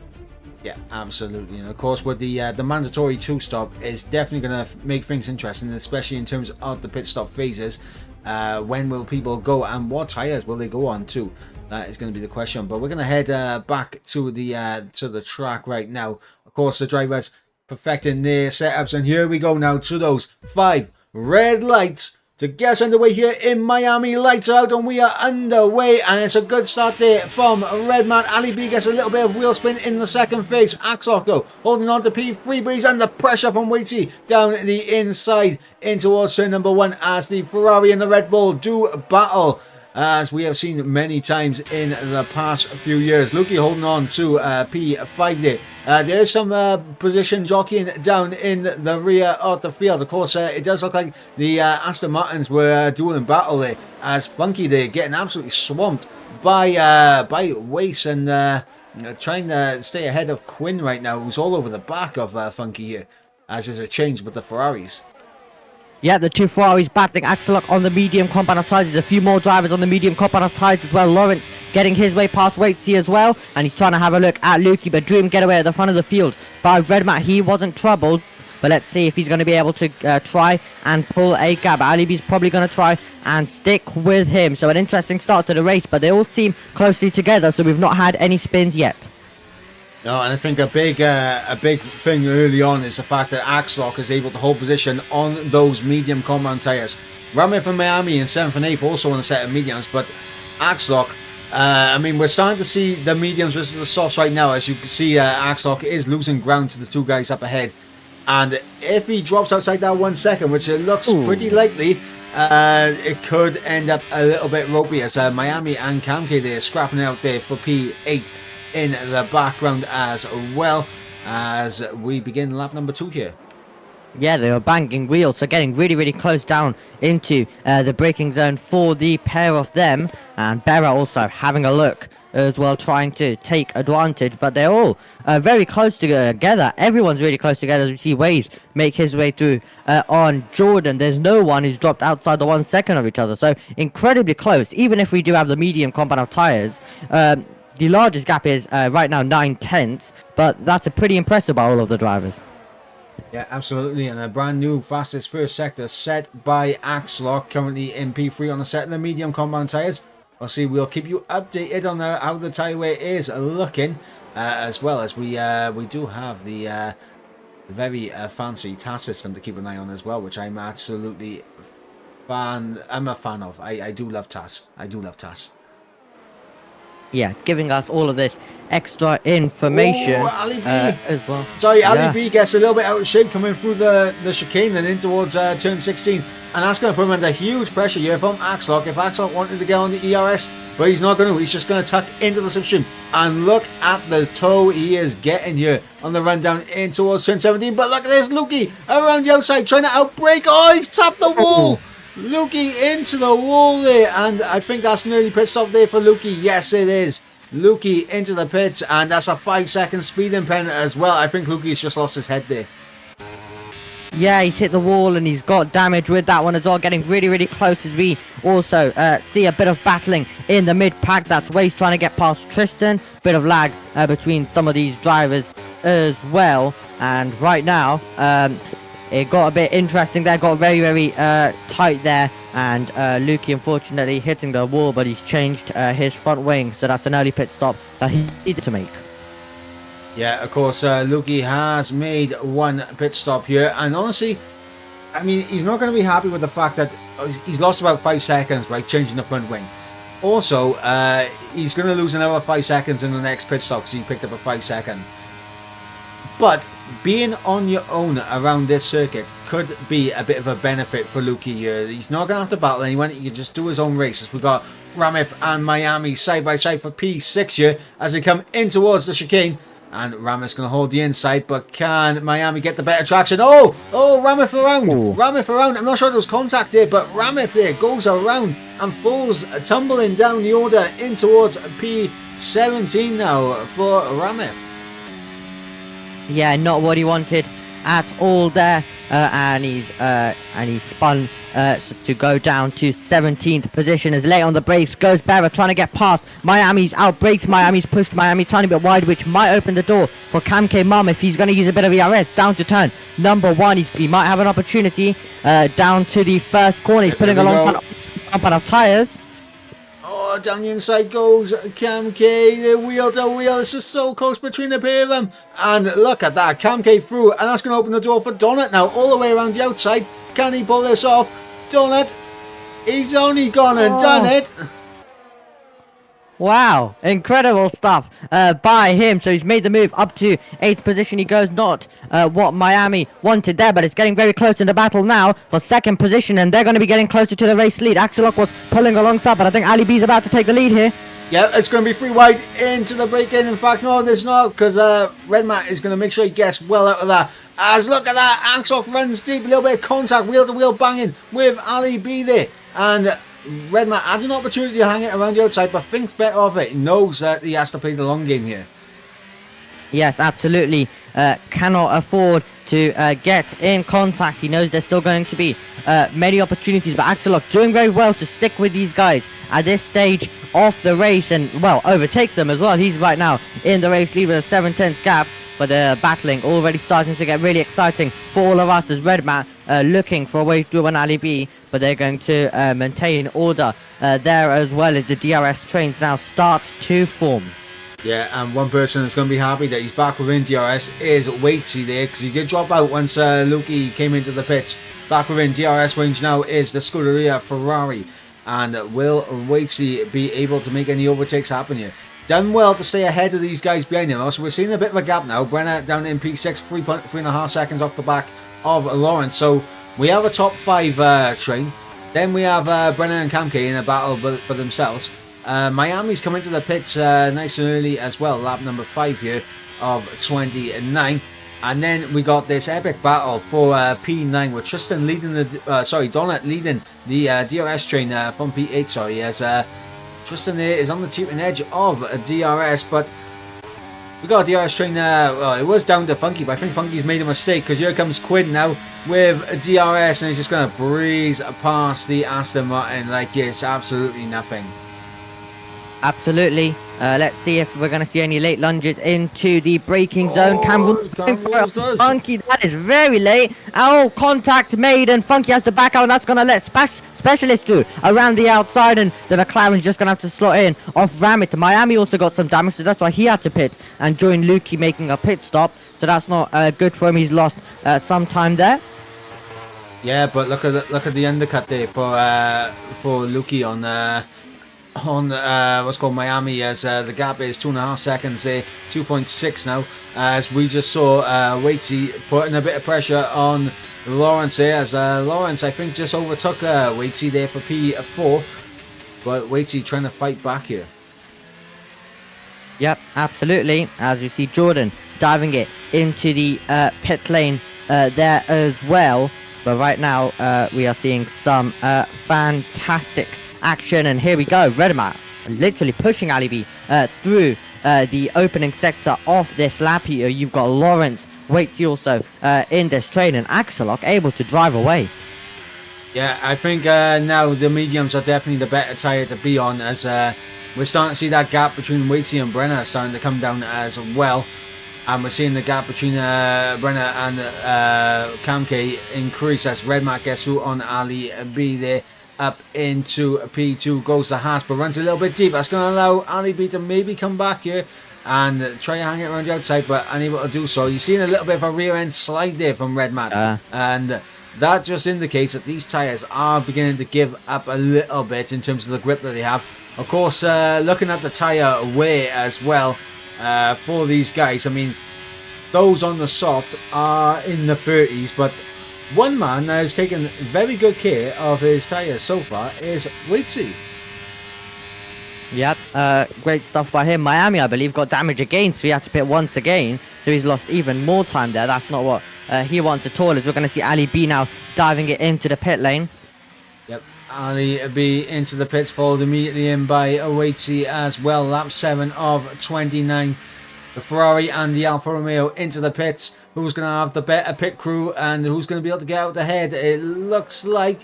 Yeah, absolutely. And of course, with the mandatory 2-stop is definitely going to make things interesting, especially in terms of the pit stop phases. When will people go, and what tires will they go on to? That is going to be the question. But we're going to head back to the track right now. Of course, the drivers perfecting their setups, and here we go now to those 5 red lights to get us underway here in Miami. Lights are out and we are underway, and it's a good start there from Redman. Ali B gets a little bit of wheel spin in the second phase. Axlock though holding on to P3, but he's under pressure from Waity down the inside in towards turn number 1 as the Ferrari and the Red Bull do battle, as we have seen many times in the past few years. Lukey holding on to P5 there. There is some position jockeying down in the rear of the field. Of course, it does look like the Aston Martins were dueling battle there, as Funky there getting absolutely swamped by Wace, and trying to stay ahead of Quinn right now, who's all over the back of Funky here, as there's a change with the Ferraris. Yeah, the 2 Ferraris battling. Axelock on the medium compound of tires. There's a few more drivers on the medium compound of tires as well. Lawrence getting his way past Waitsy as well, and he's trying to have a look at Lukey, but Dream get away at the front of the field by Redmat. He wasn't troubled, but let's see if he's going to be able to try and pull a gap. Alibi's probably going to try and stick with him. So an interesting start to the race, but they all seem closely together, so we've not had any spins yet. No, and I think a big thing early on is the fact that Axlock is able to hold position on those medium compound tires. Ramir from Miami in 7th and 8th also on a set of mediums, but Axlock, I mean, we're starting to see the mediums versus the softs right now. As you can see, Axlock is losing ground to the 2 guys up ahead, and if he drops outside that 1 second, which it looks pretty likely, it could end up a little bit ropey, as Miami and Kamke there scrapping out there for P8 in the background as well, as we begin lap number 2 here. Yeah, they were banging wheels, so getting really, really close down into the braking zone for the pair of them. And Berra also having a look as well, trying to take advantage, but they're all very close together. Everyone's really close together, as we see Waze make his way through on Jordan. There's no one who's dropped outside the 1 second of each other, so incredibly close. Even if we do have the medium compound of tires, the largest gap is right now 9/10, but that's a pretty impressive by all of the drivers. Yeah, absolutely, and a brand new fastest first sector set by Axlock, currently in P3 on the set of the medium compound tyres. Obviously, we'll keep you updated on how the tyre weight is looking, as well as we do have the very fancy TAS system to keep an eye on as well, which I'm absolutely I'm a fan of. I do love TAS. I do love TAS. Yeah, giving us all of this extra information Oh, Ali B. as well. Sorry, Ali Yeah. B gets a little bit out of shape coming through the chicane and in towards turn 16. And that's going to put him under huge pressure here from Axlock. If Axlock wanted to get on the ERS, but he's not going to. He's just going to tuck into the slipstream. And look at the toe he is getting here on the run down in towards turn 17. But look at this, Lukey around the outside trying to outbrake. Oh, he's tapped the wall. Lukey into the wall there. And I think that's an early pit stop there for Lukey. Yes, it is. Lukey into the pits, and that's a 5-second speeding pen as well. I think Lukey's just lost his head there. Yeah, he's hit the wall and he's got damage with that one as well, getting really, really close as we also see a bit of battling in the mid-pack. That's Waze trying to get past Tristan. Bit of lag between some of these drivers as well. And right now, it got a bit interesting there, got very, very tight there. And Lukey unfortunately hitting the wall, but he's changed his front wing. So that's an early pit stop that he needed to make. Yeah, of course, Lukey has made one pit stop here, and honestly, I mean, he's not going to be happy with the fact that he's lost about 5 seconds by changing the front wing. Also, he's going to lose another 5 seconds in the next pit stop because he picked up a 5-second. But being on your own around this circuit could be a bit of a benefit for Lukey here. He's not going to have to battle anyone. He can just do his own races. We've got Ramith and Miami side by side for P6 here as they come in towards the chicane. And Ramith's going to hold the inside, but can Miami get the better traction? Oh, Ramith around. Ooh. Ramith around. I'm not sure there was contact there, but Ramith there goes around and falls tumbling down the order in towards P17 now for Ramith. Yeah, not what he wanted at all there, and he's spun to go down to 17th position as late on the brakes goes Barra trying to get past. Miami's out brakes. Miami's pushed Miami tiny bit wide, which might open the door for Cam K Mum if he's going to use a bit of ERS down to turn number 1. He might have an opportunity down to the first corner. He's putting alongside a compound of tires. Oh, down the inside goes Cam K, the wheel to wheel. This is so close between the pair of them. And look at that, Cam K through, and that's going to open the door for Donut now, all the way around the outside. Can he pull this off? Donut, he's only gone and done it. Wow, incredible stuff by him. So he's made the move up to 8th position. He goes not what Miami wanted there, but it's getting very close in the battle now for 2nd position, and they're going to be getting closer to the race lead. Axelock was pulling alongside, but I think Ali B's about to take the lead here. Yeah, it's going to be free wide into the break-in. In fact, no, there's not, because Red Matt is going to make sure he gets well out of that. As look at that, Axelock runs deep, a little bit of contact, wheel-to-wheel banging with Ali B there. And Red Matt had an opportunity to hang it around the outside, but thinks better of it. He knows that he has to play the long game here. Yes, absolutely. Cannot afford to get in contact. He knows there's still going to be many opportunities, but Axelock doing very well to stick with these guys at this stage of the race and, well, overtake them as well. He's right now in the race lead with a 7/10 gap, but they're battling, already starting to get really exciting for all of us as Red Matt looking for a way to do an Ali B, but they're going to maintain order there as well as the DRS trains now start to form. Yeah, and one person that's going to be happy that he's back within DRS is Waitsy there, because he did drop out once Lukey came into the pits. Back within DRS range now is the Scuderia Ferrari, and will Waitsy be able to make any overtakes happen here? Done well to stay ahead of these guys behind him. Also, we're seeing a bit of a gap now. Brenner down in P6, 3.5 seconds off the back of Lawrence. So we have a top 5 train. Then we have Brenner and Kamke in a battle for themselves. Miami's coming to the pits nice and early as well. Lap number 5 here of 29. And then we got this epic battle for P9 with Tristan leading the, Donut leading the DRS train from P8. Sorry, as Tristan there is on the tipping edge of a DRS, but we got a DRS train. Well, it was down to Funky, but I think Funky's made a mistake because here comes Quinn now with a DRS, and he's just going to breeze past the Aston Martin like it's absolutely nothing. Absolutely. Let's see if we're going to see any late lunges into the braking zone. Campbell's going for it. Funky, that is very late. Oh, contact made, and Funky has to back out, and that's going to let Specialist through around the outside, and the McLaren's just going to have to slot in off Ramit. Miami also got some damage, so that's why he had to pit and join Lukey making a pit stop. So that's not good for him. He's lost some time there. Yeah, but look at the undercut there for Lukey on on what's called Miami, as the gap is 2.5 seconds there, 2.6 now, as we just saw Waitsy putting a bit of pressure on Lawrence there, as Lawrence I think just overtook Waitsy there for P4, but Waitsy trying to fight back here. Yep, absolutely. As you see Jordan diving it into the pit lane there as well. But right now we are seeing some fantastic action. And here we go. Redmat literally pushing Ali B through the opening sector of this lap here. You've got Lawrence, Waitsy also in this train, and Axelock able to drive away. Yeah, I think now the mediums are definitely the better tyre to be on, as we're starting to see that gap between Waitsy and Brenner starting to come down as well. And we're seeing the gap between Brenner and Kamke increase as Redmat gets through on Ali B there. Up into P2 goes the Haas, but runs a little bit deep. That's going to allow Ali B to maybe come back here and try to hang it around the outside, but unable to do so. You're seeing a little bit of a rear end slide there from Redmat. And that just indicates that these tyres are beginning to give up a little bit in terms of the grip that they have. Of course, looking at the tyre wear as well for these guys, I mean, those on the soft are in the 30s, but one man that has taken very good care of his tyres so far is Waitsy. Yep, great stuff by him. Miami, I believe, got damage again, so he had to pit once again. So he's lost even more time there. That's not what he wants at all, as we're going to see Ali B now diving it into the pit lane. Yep, Ali B into the pits, followed immediately in by Waitsy as well. Lap 7 of 29. The Ferrari and the Alfa Romeo into the pits. Who's going to have the better pit crew and who's going to be able to get out ahead? It looks like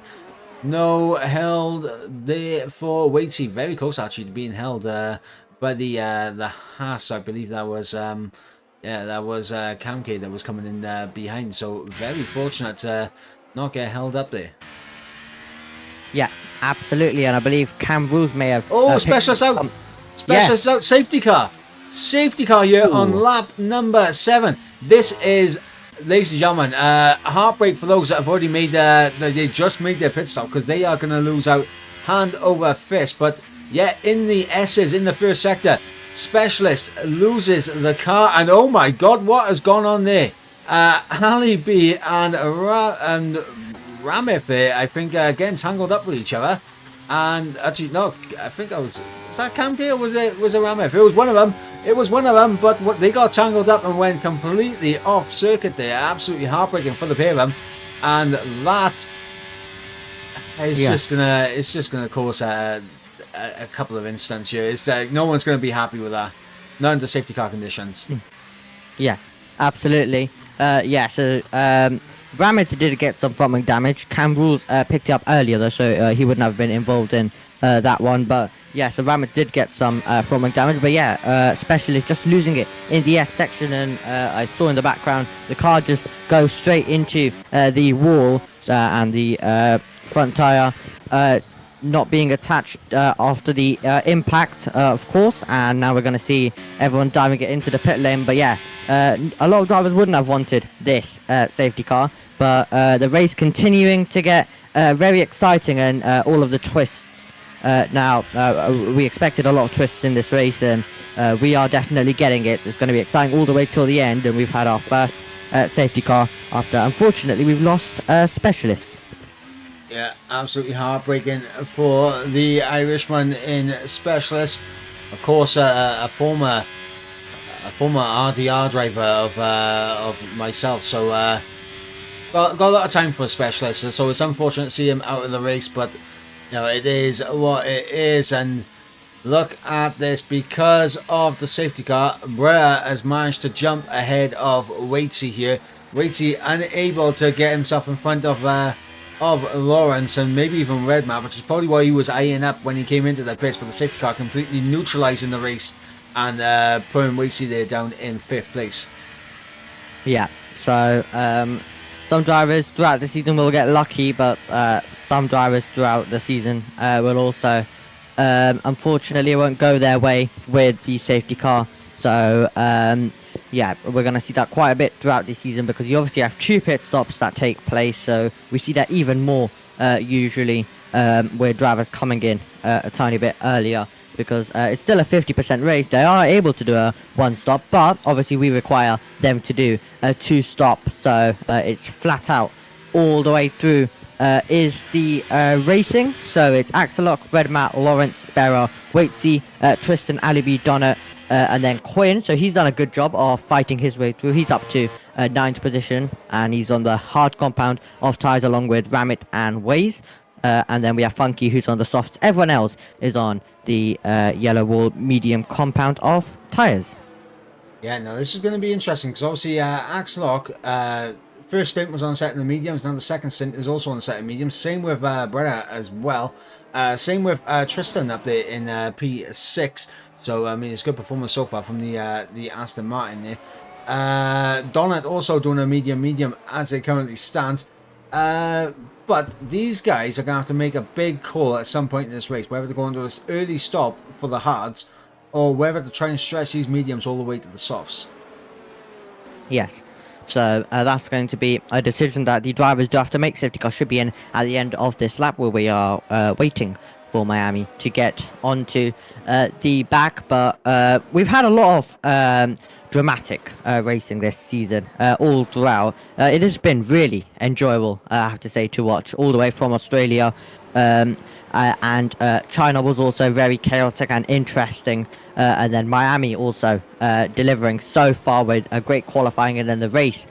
no held there for Waitsy. Very close actually to being held by the Haas. I believe that was Kamke that was coming in behind. So very fortunate to not get held up there. Yeah, absolutely. And I believe Cam Rules may have... Specialist out! Specialist out! Safety car! Safety car here on lap number 7. This is, ladies and gentlemen, heartbreak for those that have already made they just made their pit stop, because they are going to lose out hand over fist. But yeah, in the S's in the first sector, Specialist loses the car, and oh my god, what has gone on there? Ali B and Ramith there, I think, getting tangled up with each other. And actually, no, I think that was that Kamke or was it Ramith? It was one of them. It was one of them, but they got tangled up and went completely off circuit there. Absolutely heartbreaking for the pair of them, and that is just gonna cause a couple of incidents here. It's no one's gonna be happy with that. Not under safety car conditions. Yes, absolutely. So Ramith did get some front wing damage. Cam Rules picked it up earlier though, so he wouldn't have been involved in that one. But yeah, so Ramith did get some front wing damage. But yeah, Specialist just losing it in the S section, and I saw in the background the car just go straight into the wall, and the front tire not being attached after the impact, of course. And now we're going to see everyone diving it into the pit lane. But yeah, a lot of drivers wouldn't have wanted this safety car, but the race continuing to get very exciting, and all of the twists now. We expected a lot of twists in this race, and we are definitely getting it. It's going to be exciting all the way till the end, and we've had our first safety car after, unfortunately, we've lost a Specialist. Yeah, absolutely heartbreaking for the Irishman in Specialist. Of course, a former RDR driver of myself, so got a lot of time for a Specialist. So it's unfortunate to see him out of the race, but you know, it is what it is. And look at this, because of the safety car, Brea has managed to jump ahead of Waitsy here. Waitsy unable to get himself in front of Lawrence and maybe even Redmat, which is probably why he was eyeing up when he came into the pits, but the safety car completely neutralising the race and putting Waitsy there down in 5th place. Yeah, so some drivers throughout the season will get lucky, but some drivers throughout the season will also, unfortunately, it won't go their way with the safety car. So yeah, we're going to see that quite a bit throughout the season, because you obviously have 2 pit stops that take place, so we see that even more usually with drivers coming in a tiny bit earlier, because it's still a 50% race. They are able to do a one stop, but obviously we require them to do a two stop, so it's flat out all the way through is the racing. So it's Axelock, Redmat, Lawrence, Berra, Waitsy, Tristan, Alibi, Donner, and then Quinn. So he's done a good job of fighting his way through. He's up to 9th position, and he's on the hard compound of tyres along with Ramit and Waze. And then we have Funky, who's on the softs. Everyone else is on the yellow wall medium compound of tyres. Yeah, no, this is going to be interesting because obviously Axelock, first stint was on a set in the mediums, now the second stint is also on a set in mediums. Same with Bretta as well. Same with Tristan up there in P6. So I mean, it's good performance so far from the Aston Martin there. Donut also doing a medium as it currently stands. But these guys are going to have to make a big call at some point in this race, whether they're going to this early stop for the hards or whether to try and stretch these mediums all the way to the softs. Yes. So that's going to be a decision that the drivers do have to make. Safety car should be in at the end of this lap, where we are waiting for Miami to get onto the back. But we've had a lot of dramatic racing this season all throughout. It has been really enjoyable, I have to say, to watch all the way from Australia. And China was also very chaotic and interesting. And then Miami also delivering so far with a great qualifying, and then the race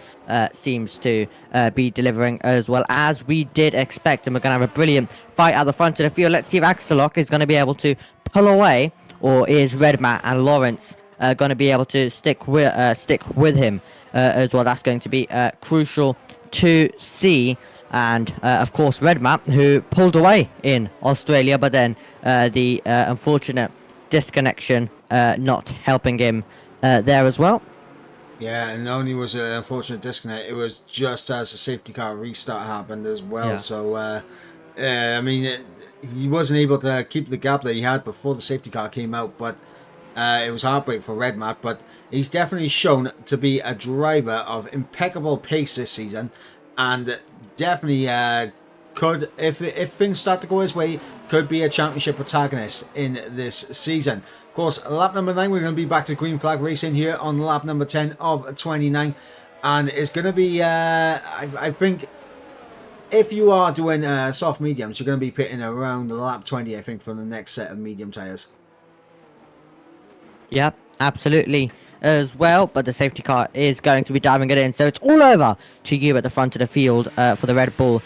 seems to be delivering as well as we did expect. And we're going to have a brilliant fight at the front of the field. Let's see if Axelock is going to be able to pull away, or is Redmat and Lawrence going to be able to stick with him as well. That's going to be crucial to see. And of course Redmat, who pulled away in Australia, but then the unfortunate disconnection not helping him there as well. Yeah, and not only was it an unfortunate disconnect, it was just as the safety car restart happened as well. Yeah. So I mean, he wasn't able to keep the gap that he had before the safety car came out, but it was heartbreak for Redmat. But he's definitely shown to be a driver of impeccable pace this season, and definitely could, if things start to go his way, could be a championship protagonist in this season. Of course, lap number 9, we're going to be back to green flag racing here on lap number 10 of 29, and it's going to be I think if you are doing soft mediums, you're going to be pitting around lap 20, I think, for the next set of medium tyres. Yep, absolutely as well, but the safety car is going to be diving it in, so it's all over to you at the front of the field for the Red Bull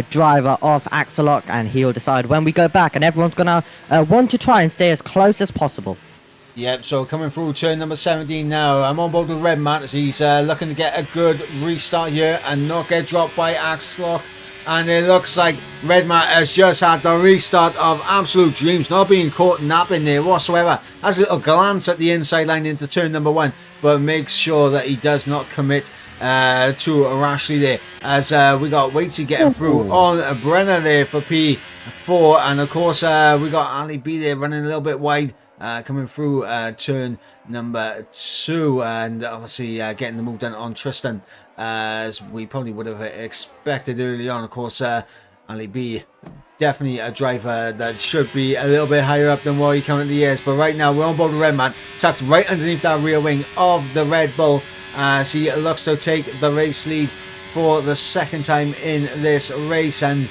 driver of Axelock, and he'll decide when we go back, and everyone's gonna want to try and stay as close as possible. Yep, so coming through turn number 17 now. I'm on board with Redmat as he's looking to get a good restart here and not get dropped by Axelock. And it looks like Redmat has just had the restart of absolute dreams, not being caught napping there whatsoever. Has a little glance at the inside line into turn number 1, but makes sure that he does not commit too rashly there. As we got Waitsy getting through on Brenner there for P4, and of course we got Ali B there running a little bit wide. Coming through turn number 2, and obviously getting the move done on Tristan, as we probably would have expected early on. Of course, Ali B, definitely a driver that should be a little bit higher up than what he currently is. But right now, we're on board with Redman, tucked right underneath that rear wing of the Red Bull, as he looks to take the race lead for the second time in this race. And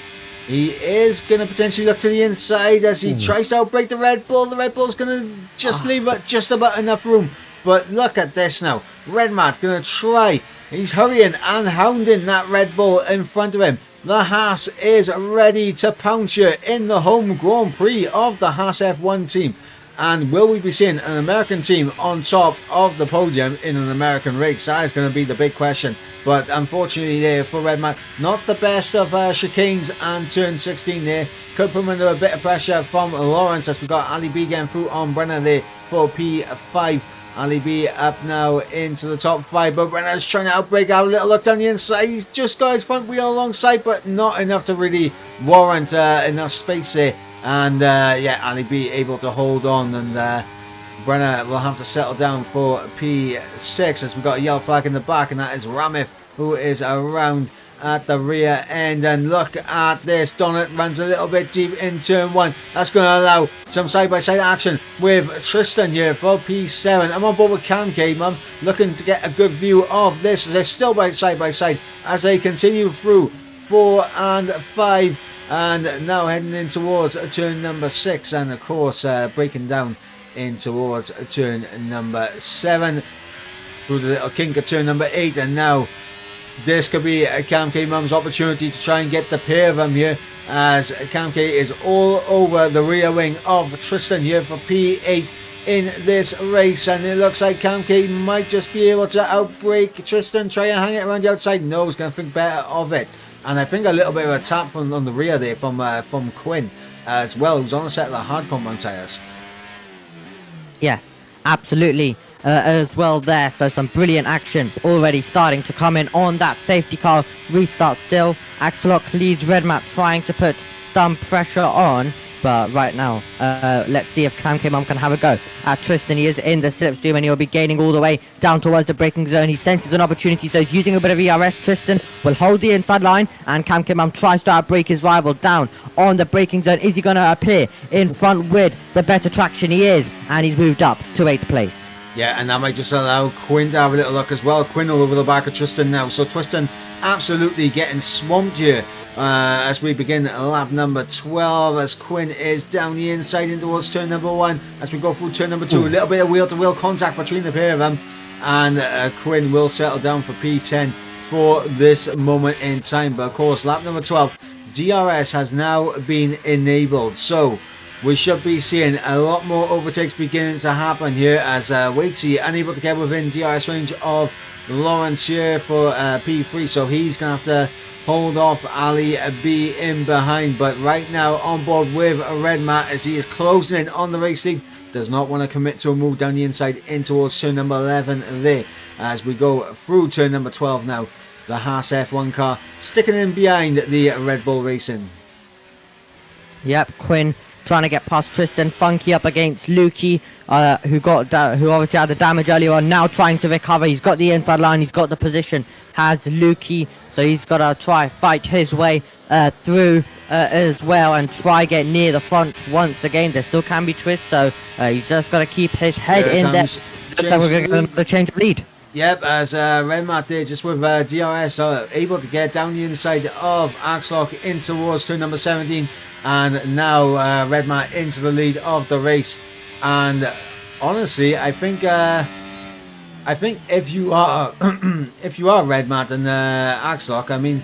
he is going to potentially look to the inside as he tries to outbrake the Red Bull. The Red Bull's going to just leave just about enough room. But look at this now. Redman's going to try. He's hurrying and hounding that Red Bull in front of him. The Haas is ready to pounce you in the home Grand Prix of the Haas F1 team. And will we be seeing an American team on top of the podium in an American race? That is going to be the big question. But unfortunately there for Redman, not the best of chicanes, and turn 16 there could put him under a bit of pressure from Lawrence, as we got Ali B getting through on Brenner there for P5. Ali B up now into the top 5, but Brenner's trying to outbrake out. A little look down the inside. He's just got his front wheel alongside, but not enough to really warrant enough space there. And yeah, Ali B able to hold on, and Brenner will have to settle down for P6 as we got a yellow flag in the back, and that is Ramith who is around at the rear end. And look at this. Donut runs a little bit deep in turn 1. That's going to allow some side-by-side action with Tristan here for P7. I'm on board with Cam K, Mum, looking to get a good view of this. They're still side by side as they continue through 4 and 5. And now heading in towards turn number 6. And of course, breaking down in towards turn number 7. Through the little kink of turn number 8. And now this could be Cam K Mum's opportunity to try and get the pair of them here, as Cam K is all over the rear wing of Tristan here for P8 in this race. And it looks like Cam K might just be able to outbrake Tristan, try and hang it around the outside. No, he's going to think better of it. And I think a little bit of a tap from on the rear there from Quinn as well, who's on a set of the hard compound tyres. Yes, absolutely. As well there, so some brilliant action already starting to come in on that safety car restart. Still Axelock leads Redmat, trying to put some pressure on, but right now let's see if Cam K Mum can have a go at Tristan. He is in the slipstream and he'll be gaining all the way down towards the braking zone. He senses an opportunity, so he's using a bit of ERS. Tristan will hold the inside line and Cam K Mum tries to outbrake his rival down on the braking zone. Is he going to appear in front with the better traction? He is, and he's moved up to 8th place. Yeah, and that might just allow Quinn to have a little look as well. Quinn all over the back of Tristan now. So Tristan absolutely getting swamped here as we begin lap number 12. As Quinn is down the inside in towards turn number 1. As we go through turn number 2, a little bit of wheel-to-wheel contact between the pair of them. And Quinn will settle down for P10 for this moment in time. But of course, lap number 12, DRS has now been enabled. So we should be seeing a lot more overtakes beginning to happen here, as Waitsy unable to get within DRS range of Lawrence here for P3, so he's going to have to hold off Ali B in behind. But right now on board with Redmat as he is closing in on the race lead. Does not want to commit to a move down the inside in towards turn number 11 there, as we go through turn number 12 now. The Haas F1 car sticking in behind the Red Bull Racing. Yep, Quinn trying to get past Tristan. Funky up against Lukey, who obviously had the damage earlier on. Now trying to recover. He's got the inside line. He's got the position. Has Lukey, so he's got to try fight his way through as well and try get near the front once again. There still can be twists, so he's just got to keep his head in there. Looks like we're going to get another change of lead. Yep, as Redmat there, just with DRS, able to get down the inside of Axelock in towards turn number 17. And now Redmat into the lead of the race. And honestly, I think if you are if you are Redmat and Axelock, I mean,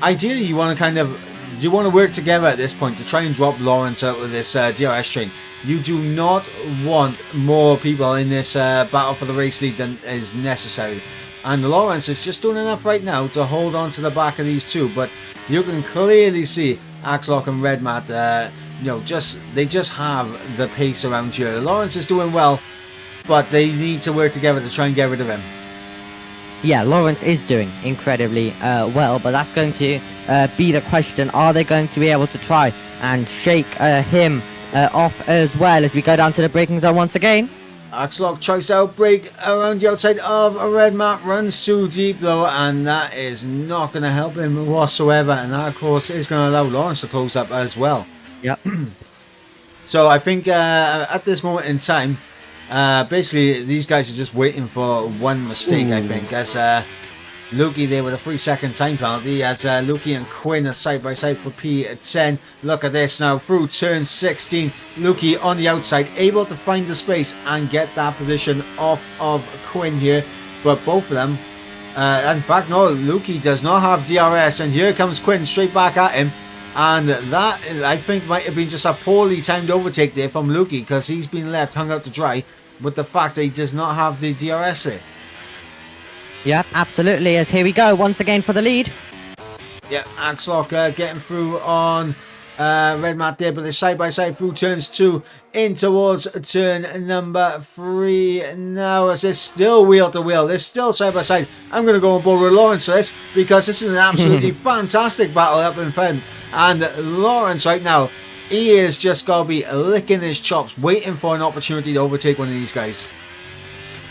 ideally you want to work together at this point to try and drop Lawrence out of this DRS train. You do not want more people in this battle for the race lead than is necessary. And Lawrence is just doing enough right now to hold on to the back of these two. But you can clearly see Axelock and Redmat, they just have the pace around here. Lawrence is doing well, but they need to work together to try and get rid of him. Yeah, Lawrence is doing incredibly well, but that's going to be the question. Are they going to be able to try and shake him off as well as we go down to the braking zone once again? Axelock tries to outbrake around the outside of a Redmat, runs too deep though, and that is not going to help him whatsoever. And that, of course, is going to allow Lawrence to close up as well. Yep. So I think at this moment in time, basically these guys are just waiting for one mistake. I think, as Lukey there with a 3-second time penalty, as Lukey and Quinn are side by side for P10. Look at this now through turn 16. Lukey on the outside, able to find the space and get that position off of Quinn here. But both of them, in fact, no, Lukey does not have DRS, and here comes Quinn straight back at him. And that, I think, might have been just a poorly timed overtake there from Lukey, because he's been left hung out to dry with the fact that he does not have the DRS there. Yeah, absolutely, as here we go once again for the lead. Yeah, Axelock getting through on Redmat there, but they're side by side through turns 2 in towards turn number 3 now, as they're still wheel to wheel. They're still side by side. I'm going to go on board with Lawrence for this, because this is an absolutely fantastic battle up in front. And Lawrence right now, he is just going to be licking his chops, waiting for an opportunity to overtake one of these guys.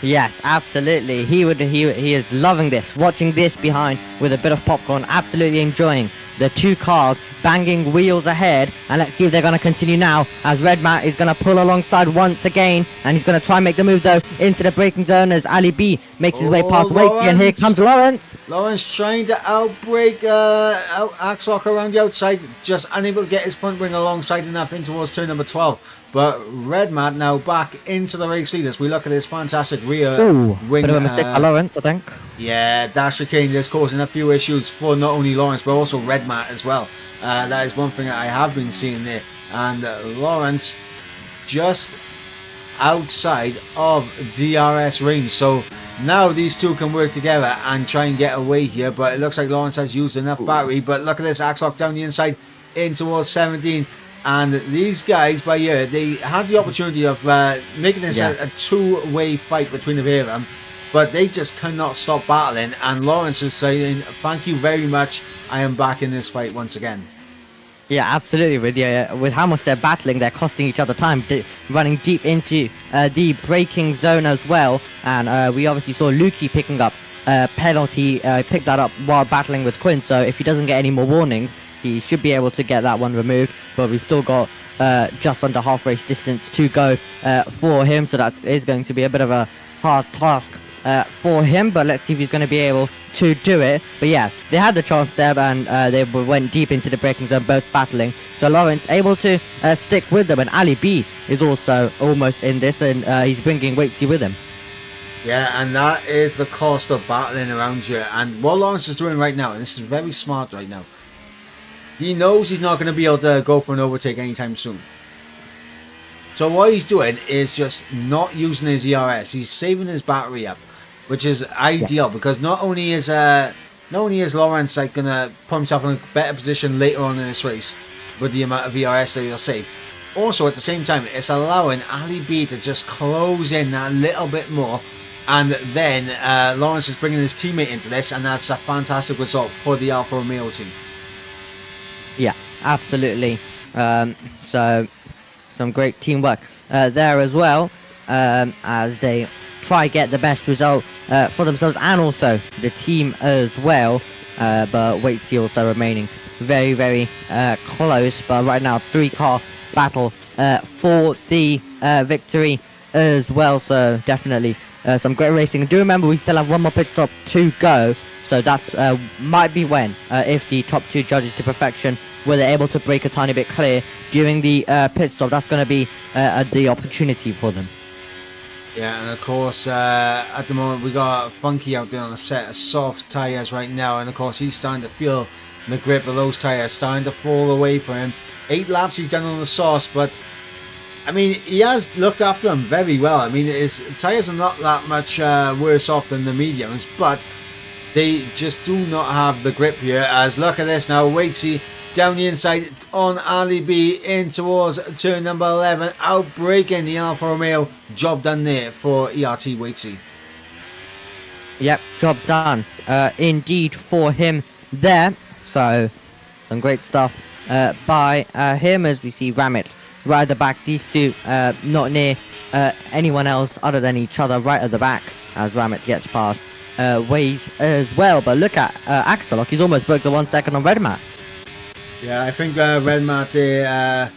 Yes, absolutely. He is loving this, watching this behind with a bit of popcorn, absolutely enjoying the two cars banging wheels ahead. And let's see if they're going to continue now, as Red Matt is going to pull alongside once again, and he's going to try and make the move though into the braking zone as Ali B makes his way past Waitsy, and here comes Lawrence. Lawrence trying to outbrake Axlock around the outside, just unable to get his front wing alongside enough in towards turn number 12. But Red Matt now back into the race leaders. We look at his fantastic rear wing. Bit of a mistake by Lawrence, I think. Yeah, that chicane is causing a few issues for not only Lawrence but also Red Matt as well. That is one thing that I have been seeing there. And Lawrence just outside of DRS range. So now these two can work together and try and get away here. But it looks like Lawrence has used enough battery. But look at this, Axlock down the inside in towards 17. And these guys by here, they had the opportunity of making this a two-way fight between the pair of them, but they just cannot stop battling. And Lawrence is saying, thank you very much, I am back in this fight once again. Yeah, absolutely. With how much they're battling, they're costing each other time, running deep into the braking zone as well. And we obviously saw Lukey picking up penalty, picked that up while battling with Quinn. So if he doesn't get any more warnings, he should be able to get that one removed. But we've still got just under half race distance to go for him. So that is going to be a bit of a hard task for him. But let's see if he's going to be able to do it. But yeah, they had the chance there, and they went deep into the braking zone, both battling. So Lawrence able to stick with them. And Ali B is also almost in this, and he's bringing Waitsy with him. Yeah, and that is the cost of battling around here. And what Lawrence is doing right now, and this is very smart right now, he knows he's not going to be able to go for an overtake anytime soon. So what he's doing is just not using his ERS. He's saving his battery up, which is ideal because not only is Lawrence like going to put himself in a better position later on in this race with the amount of ERS that he'll save. Also, at the same time, it's allowing Ali B to just close in that little bit more. And then Lawrence is bringing his teammate into this, and that's a fantastic result for the Alfa Romeo team. Yeah, absolutely. So some great teamwork there as well, as they try get the best result for themselves and also the team as well. But Waitsy also remaining very, very close. But right now, 3-car battle for the victory as well. So definitely some great racing. Do remember we still have one more pit stop to go. So that's might be when, if the top two judges to perfection were they able to break a tiny bit clear during the pit stop, that's going to be the opportunity for them. Yeah, and of course, at the moment we got Funky out there on a set of soft tyres right now, and of course he's starting to feel the grip of those tyres starting to fall away for him. 8 laps he's done on the sauce, but I mean, he has looked after them very well. I mean, his tyres are not that much worse off than the mediums, but they just do not have the grip here. As look at this now, Waitsy down the inside on Ali B in towards turn number 11, outbreaking the Alfa Romeo. Job done there for ERT Waitsy. Yep, job done indeed for him there. So some great stuff by him, as we see Ramit right at the back. These two not near anyone else other than each other right at the back, as Ramit gets past Waze as well. But look at Axellock, he's almost broke the 1 second on Red Mat. Yeah, I think Red Mat there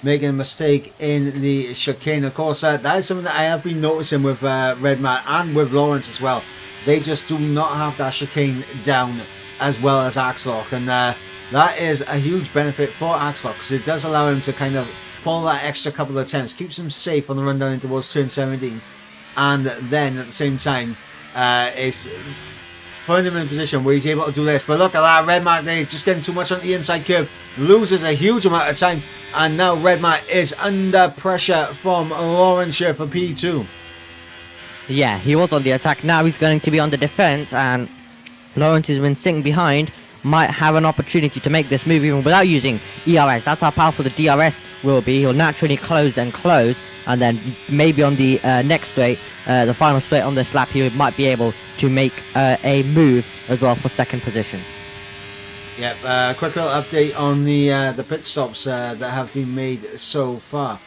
making a mistake in the chicane. Of course, that is something that I have been noticing with Red Mat and with Lawrence as well. They just do not have that chicane down as well as Axlock, and that is a huge benefit for Axlock because it does allow him to kind of pull that extra couple of attempts, keeps him safe on the run down towards turn 17, and then at the same time it's putting him in a position where he's able to do this. But look at that, Red Mat there just getting too much on the inside curve, loses a huge amount of time, and now Red Mat is under pressure from Lawrence here for P2. Yeah, he was on the attack, now he's going to be on the defense, and Lawrence has been sitting behind, might have an opportunity to make this move even without using ERS. That's how powerful the DRS will be. He'll naturally close, and then maybe on the next straight, the final straight on this lap, he might be able to make a move as well for second position. Yep, quick little update on the pit stops that have been made so far.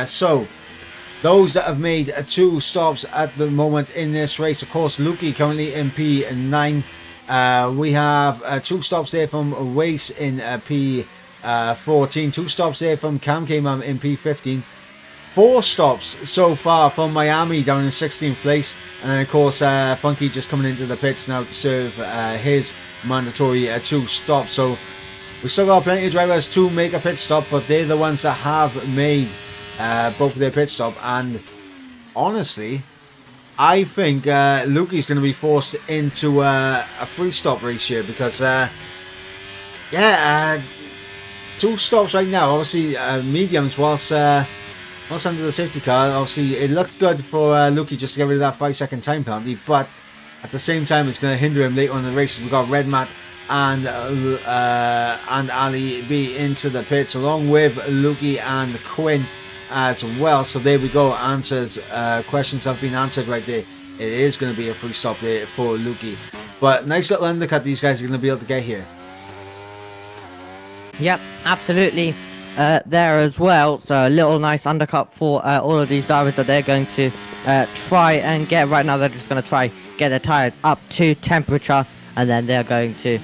So those that have made 2 stops at the moment in this race, of course, Lukey currently in P9. We have 2 stops there from Wace in P14. 2 stops there from Cam K-Man in P15. 4 stops so far from Miami down in 16th place. And then, of course, Funky just coming into the pits now to serve his mandatory 2 stops. So we still got plenty of drivers to make a pit stop, but they're the ones that have made both of their pit stop. And honestly, I think Lukey's going to be forced into a free stop race here because, 2 stops right now. Obviously, mediums whilst under the safety car. Obviously, it looked good for Lukey just to get rid of that 5-second time penalty, but at the same time, it's going to hinder him later on in the race. We've got Red Matt and Ali B into the pits, along with Lukey and Quinn as well. So there we go. Answers, questions have been answered right there. It is going to be a free stop there for Lukey, but nice little undercut these guys are going to be able to get here. Yep, absolutely. There as well, so a little nice undercut for all of these drivers that they're going to try and get. Right now they're just going to try get their tires up to temperature, and then they're going to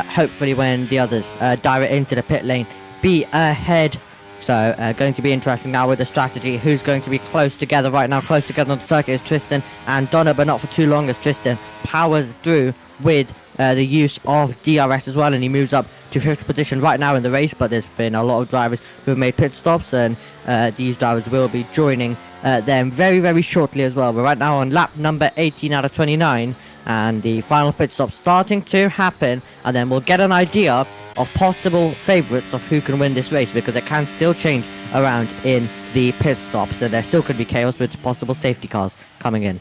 hopefully, when the others dive it into the pit lane, be ahead. So going to be interesting now with the strategy. Who's going to be close together right now? Close together on the circuit is Tristan and Donna, but not for too long as Tristan powers through with the use of DRS as well, and he moves up to 5th position right now in the race. But there's been a lot of drivers who have made pit stops, and these drivers will be joining them very, very shortly as well. We're right now on lap number 18 out of 29, and the final pit stop starting to happen, and then we'll get an idea of possible favourites of who can win this race, because it can still change around in the pit stops, and there still could be chaos with possible safety cars coming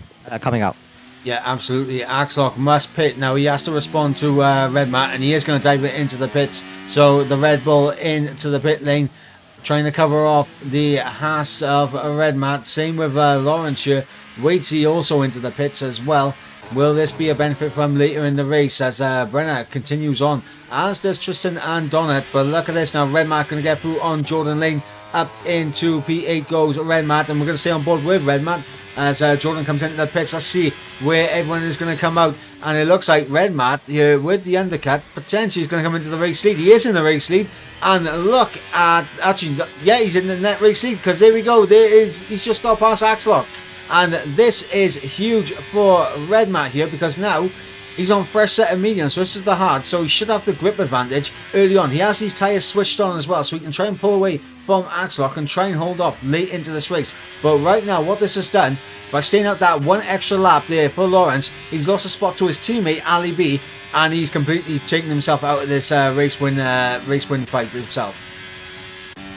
out. Yeah, absolutely. Axlock must pit now. He has to respond to Red Matt, and he is going to dive it into the pits. So the Red Bull into the pit lane, trying to cover off the Haas of Red Matt. Same with Lawrence here. Waitsy also into the pits as well. Will this be a benefit for him later in the race as Brenner continues on, as does Tristan and Donnet? But look at this now. Red Matt going to get through on Jordan Lane. Up into P8 goes Red Matt, and we're going to stay on board with Red Matt as Jordan comes into the pits. Let's see where everyone is going to come out, and it looks like Red Matt here with the undercut potentially is going to come into the race lead. He is in the race lead, and look at, actually, yeah, he's in the net race lead, because there we go, he's just got past Axlock, and this is huge for Red Matt here, because now he's on fresh set of mediums, so this is the hard, so he should have the grip advantage early on. He has these tyres switched on as well, so he can try and pull away from Axlock and try and hold off late into this race. But right now, what this has done, by staying out that one extra lap there for Lawrence, he's lost a spot to his teammate Ali B, and he's completely taken himself out of this race win fight himself.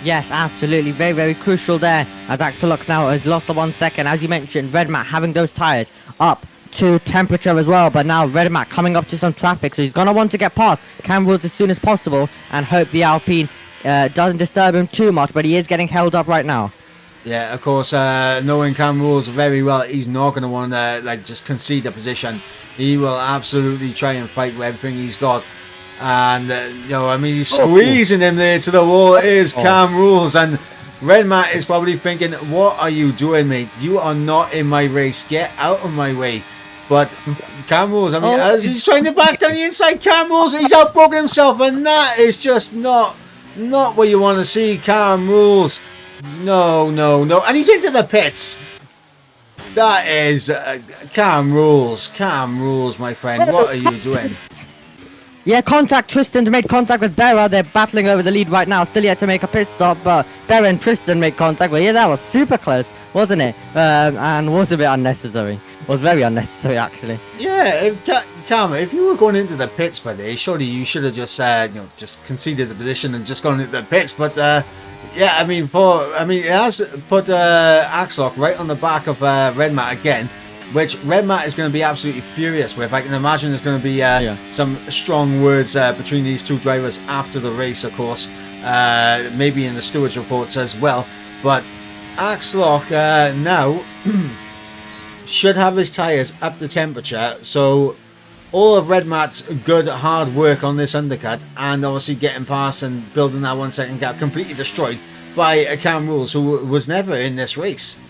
Yes, absolutely. Very, very crucial there, as Axlock now has lost the 1 second. As you mentioned, Red Matt having those tyres up to temperature as well, but now Red Matt coming up to some traffic, so he's going to want to get past Cam Woods as soon as possible and hope the Alpine doesn't disturb him too much, but he is getting held up right now. Yeah, of course, knowing Cam Rules very well, he's not going to want to just concede the position. He will absolutely try and fight with everything he's got. And, he's squeezing him there to the wall. It is Cam Rules, and Red Matt is probably thinking, what are you doing, mate? You are not in my race. Get out of my way. But Cam Rules, as he's trying to back down the inside, Cam Rules, he's outbroken himself, and that is just not what you want to see. Cam Rules, no, and he's into the pits. That is Cam Rules, my friend. What are you doing? Yeah, Tristan made contact with Berra. They're battling over the lead right now. Still yet to make a pit stop, but Berra and Tristan make contact. But yeah, that was super close, wasn't it? And was a bit unnecessary. Was very unnecessary, actually. Yeah, Cam, if you were going into the pits by there, surely you should have just just conceded the position and just gone into the pits. But it has put Axlock right on the back of Red Matt again, which Red Matt is going to be absolutely furious with. I can imagine there's going to be some strong words between these two drivers after the race, of course, maybe in the stewards' reports as well. But Axlock now should have his tyres up to temperature, so all of Red Matt's good hard work on this undercut, and obviously getting past and building that 1 second gap, completely destroyed by Cam Rules, who was never in this race.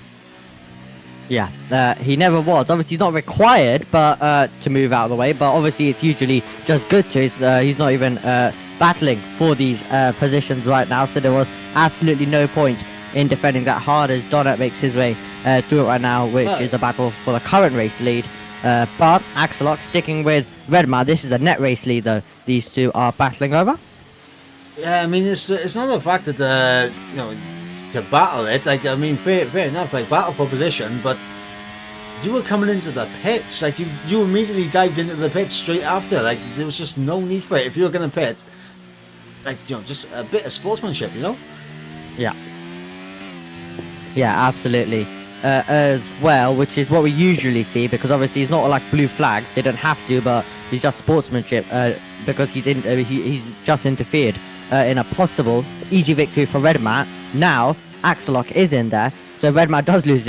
Yeah, he never was. Obviously, he's not required, but to move out of the way. But obviously, it's usually just good to. He's not even battling for these positions right now, so there was absolutely no point in defending that hard as Donut makes his way through it right now, which is the battle for the current race lead. But Axelot sticking with Redmar. This is the net race lead, though. These two are battling over. Yeah, I mean, it's not the fact that to battle it. Like, I mean, fair enough, like battle for position, but you were coming into the pits. Like, you immediately dived into the pits straight after. Like, there was just no need for it. If you were going to pit, like, just a bit of sportsmanship, Yeah, absolutely. As well, which is what we usually see, because obviously he's not like blue flags. They don't have to, but he's just sportsmanship because he's just interfered in a possible easy victory for Redmat. Now Axelot is in there, so Redmat does lose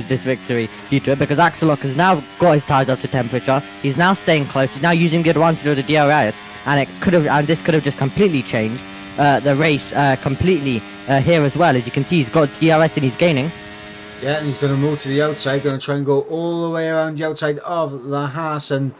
this victory due to it, because Axelot has now got his tires up to temperature. He's now staying close. He's now using the advantage of the DRS, and this could have just completely changed the race completely here as well. As you can see, he's got DRS and he's gaining. Yeah, and he's going to move to the outside, going to try and go all the way around the outside of the Haas, and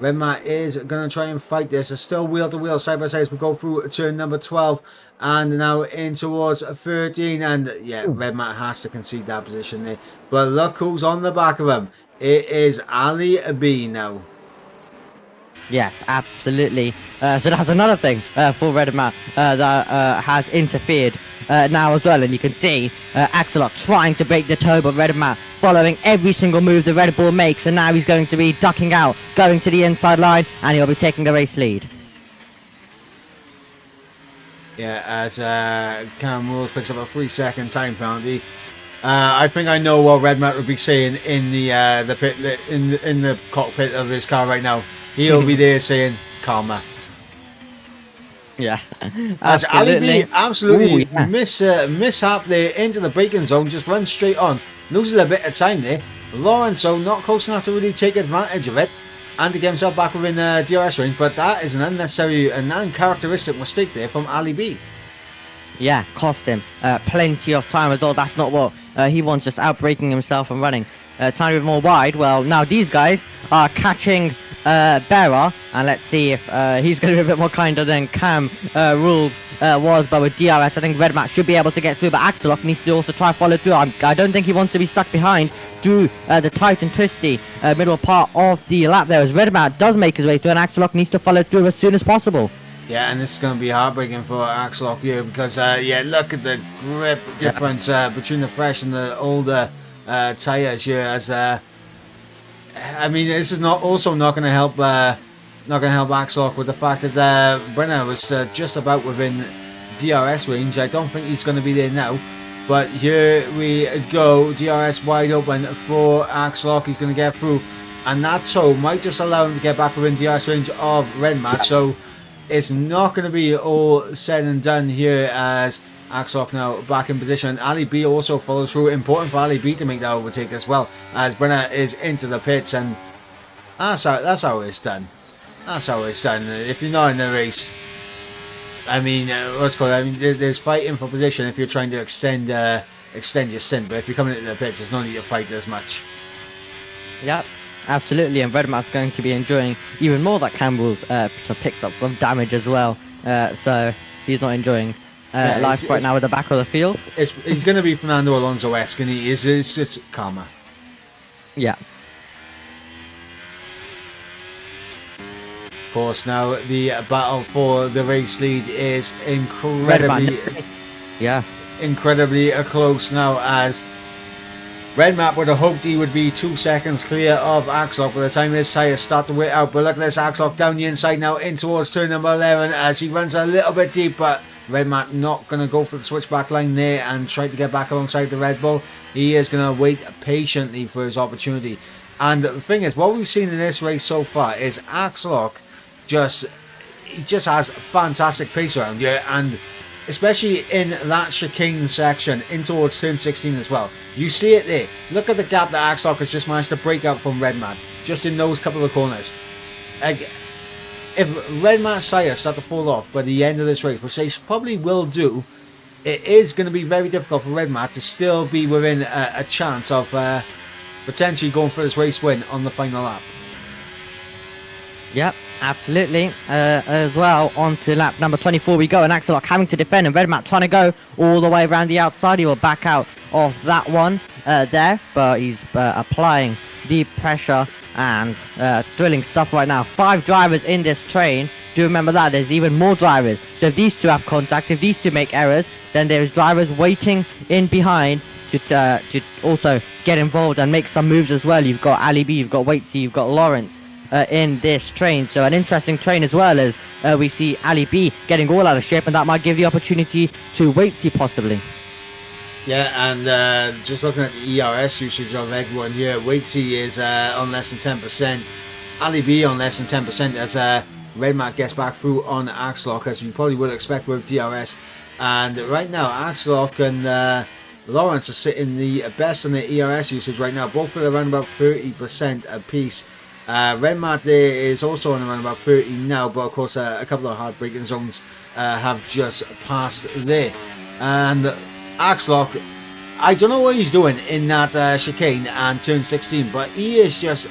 Redmat is going to try and fight this. It's still wheel to wheel, side by side as we go through turn number 12, and now in towards 13, and yeah, Redmat has to concede that position there. But look who's on the back of him. It is Ali B now. Yes, absolutely. So that's another thing for Redmat that has interfered now as well, and you can see Axelot trying to break the toe, but Redmat following every single move the Red Bull makes, and now he's going to be ducking out, going to the inside line, and he'll be taking the race lead. Yeah, as Cam Rules picks up a 3-second time penalty. I think I know what Redmat would be saying in the pit, in the cockpit of his car right now. He'll be there saying karma. Yeah, as Ali B absolutely Ooh, yeah. mishap there into the braking zone, just runs straight on, loses a bit of time there. Lorenzo not close enough to really take advantage of it and to get himself back within DRS range, but that is an unnecessary and uncharacteristic mistake there from Ali B. Yeah, cost him plenty of time as well. That's not what he wants, just out braking himself and running a tiny bit more wide. Well, now these guys are catching Bearer, and let's see if he's going to be a bit more kinder than Cam Rules was, but with DRS I think Redmat should be able to get through, but Axelot needs to also try follow through. I don't think he wants to be stuck behind through the tight and twisty middle part of the lap there, as Redmat does make his way through, and Axelot needs to follow through as soon as possible. Yeah, and this is going to be heartbreaking for Axelot here, because yeah, look at the grip difference between the fresh and the older tyres here, as I mean, this is not going to help Axelot with the fact that Brenner was just about within DRS range. I don't think he's going to be there now, but here we go. DRS wide open for Axelot. He's going to get through, and that toe might just allow him to get back within DRS range of Redmat. So it's not going to be all said and done here, as Axelot now back in position. Ali B also follows through. Important for Ali B to make that overtake as well, as Brenner is into the pits, and that's how it's done. That's how it's done. If you're not in the race, I mean, what's called? I mean, there's fighting for position if you're trying to extend your stint. But if you're coming into the pits, there's no need to fight as much. Yep, absolutely, and Redmat's going to be enjoying even more that Campbell's picked up some damage as well. So he's not enjoying life right now with the back of the field. He's going to be Fernando Alonso-esque, and he is. It's just karma. Yeah. Of course, now the battle for the race lead is incredibly close now, as Redmat would have hoped he would be 2 seconds clear of Axelot by the time his tyres start to wear out. But look at this, Axelot down the inside now in towards turn number 11 as he runs a little bit deep, but Redmat not going to go for the switchback line there and try to get back alongside the Red Bull. He is going to wait patiently for his opportunity. And the thing is, what we've seen in this race so far is Axelot just has fantastic pace around here, and especially in that chicane section in towards turn 16 as well. You see it there. Look at the gap that Axelot has just managed to break out from Redmat just in those couple of corners. If Redmat's tyres start to fall off by the end of this race, which they probably will do, it is going to be very difficult for Red Matt to still be within a chance of potentially going for this race win on the final lap. Yep, absolutely. As well, on to lap number 24 we go, and Axellock having to defend, and Red Matt trying to go all the way around the outside. He will back out of that one there, but he's applying the pressure and thrilling stuff right now. 5 drivers in this train. Do remember that there's even more drivers. So if these two have contact, if these two make errors, then there's drivers waiting in behind to also get involved and make some moves as well. You've got Ali B, you've got Waitsy, you've got Lawrence in this train. So an interesting train as well, as we see Ali B getting all out of shape, and that might give the opportunity to Waitsy possibly. Yeah, and just looking at the ERS usage of everyone here, Waitsy is on less than 10%, Ali B on less than 10% as Red Matt gets back through on Axellock, as you probably would expect with DRS. And right now, Axellock and Lawrence are sitting the best on the ERS usage right now, both at around about 30% apiece. Red Matt there is also on around about 30 now, but of course a couple of hard braking zones have just passed there. And Axellock, I don't know what he's doing in that chicane and turn 16, but he is just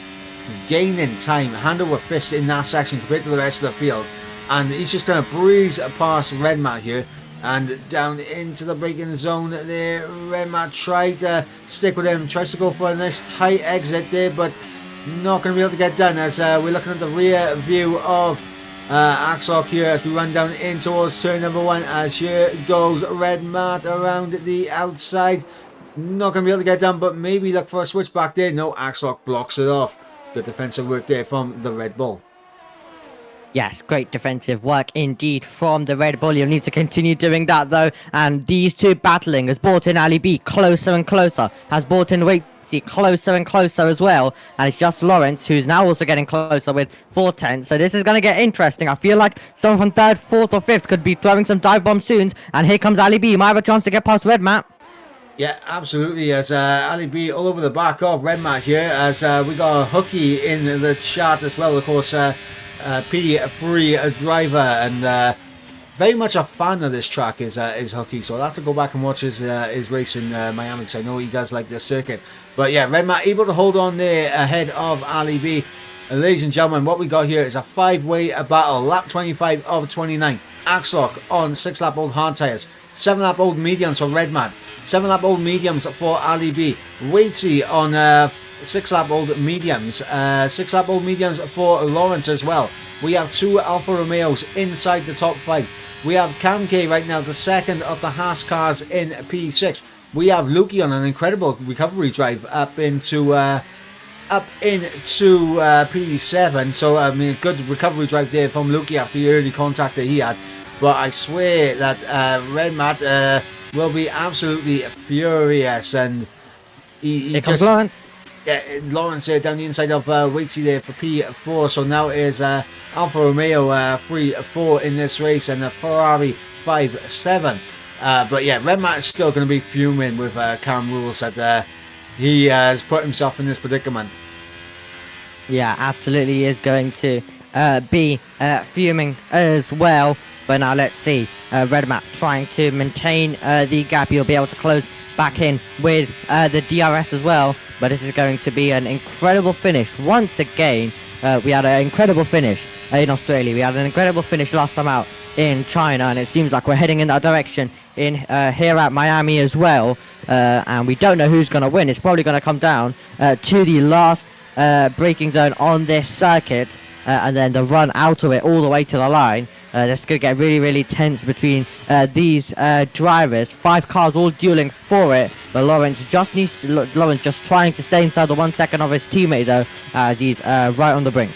gaining time hand over fist in that section compared to the rest of the field, and he's just going to breeze past Red Matt here and down into the braking zone there. Red Matt tried to stick with him, tries to go for a nice tight exit there, but not going to be able to get done, as we're looking at the rear view of Axellock here as we run down in towards turn number 1, as here goes Red Matt around the outside. Not going to be able to get done, but maybe look for a switch back there. No, Axellock blocks it off. Good defensive work there from the Red Bull. Yes, great defensive work indeed from the Red Bull. You'll need to continue doing that though. And these two battling has brought in Ali B closer and closer, has brought in Waitsy closer and closer as well. And it's just Lawrence who's now also getting closer with 4/10. So this is going to get interesting. I feel like someone from 3rd, 4th or 5th could be throwing some dive bombs soon. And here comes Ali B. He might have a chance to get past Red Matt. Yeah, absolutely, as Ali B all over the back of Red Matt here, as we got a hooky in the chat as well, of course, P3 driver, and very much a fan of this track is Hooky, so I'll have to go back and watch his race in Miami, because I know he does like this circuit. But yeah, Red Matt able to hold on there ahead of Ali B. And ladies and gentlemen, what we got here is a 5-way battle, lap 25 of 29. Axellock on 6-lap old hard tyres, 7-lap old mediums for Red Matt, 7-lap old mediums for Ali B. Waitsy on 6-lap old mediums, 6-lap old mediums for Lawrence as well. We have 2 Alfa Romeos inside the top 5. We have Cam K right now, the second of the Haas cars in P6. We have Lukey on an incredible recovery drive up into P7. So I mean, good recovery drive there from Lukey after the early contact that he had. But I swear that Red Matt will be absolutely furious, and he just... Lawrence. Yeah, Lawrence down the inside of Waitsy there for P4. So now is Alfa Romeo 3-4 in this race, and a Ferrari 5-7. But yeah, Red Matt is still going to be fuming with Cam Rules that he has put himself in this predicament. Yeah, absolutely he is going to be fuming as well. But now let's see, Red Matt trying to maintain the gap. He'll be able to close back in with the DRS as well. But this is going to be an incredible finish. Once again, we had an incredible finish in Australia. We had an incredible finish last time out in China. And it seems like we're heading in that direction in here at Miami as well. And we don't know who's going to win. It's probably going to come down to the last braking zone on this circuit. And then the run out of it all the way to the line. This could get really, really tense between these drivers. 5 cars all dueling for it, but Lawrence just trying to stay inside the 1 second of his teammate though, as he's right on the brink.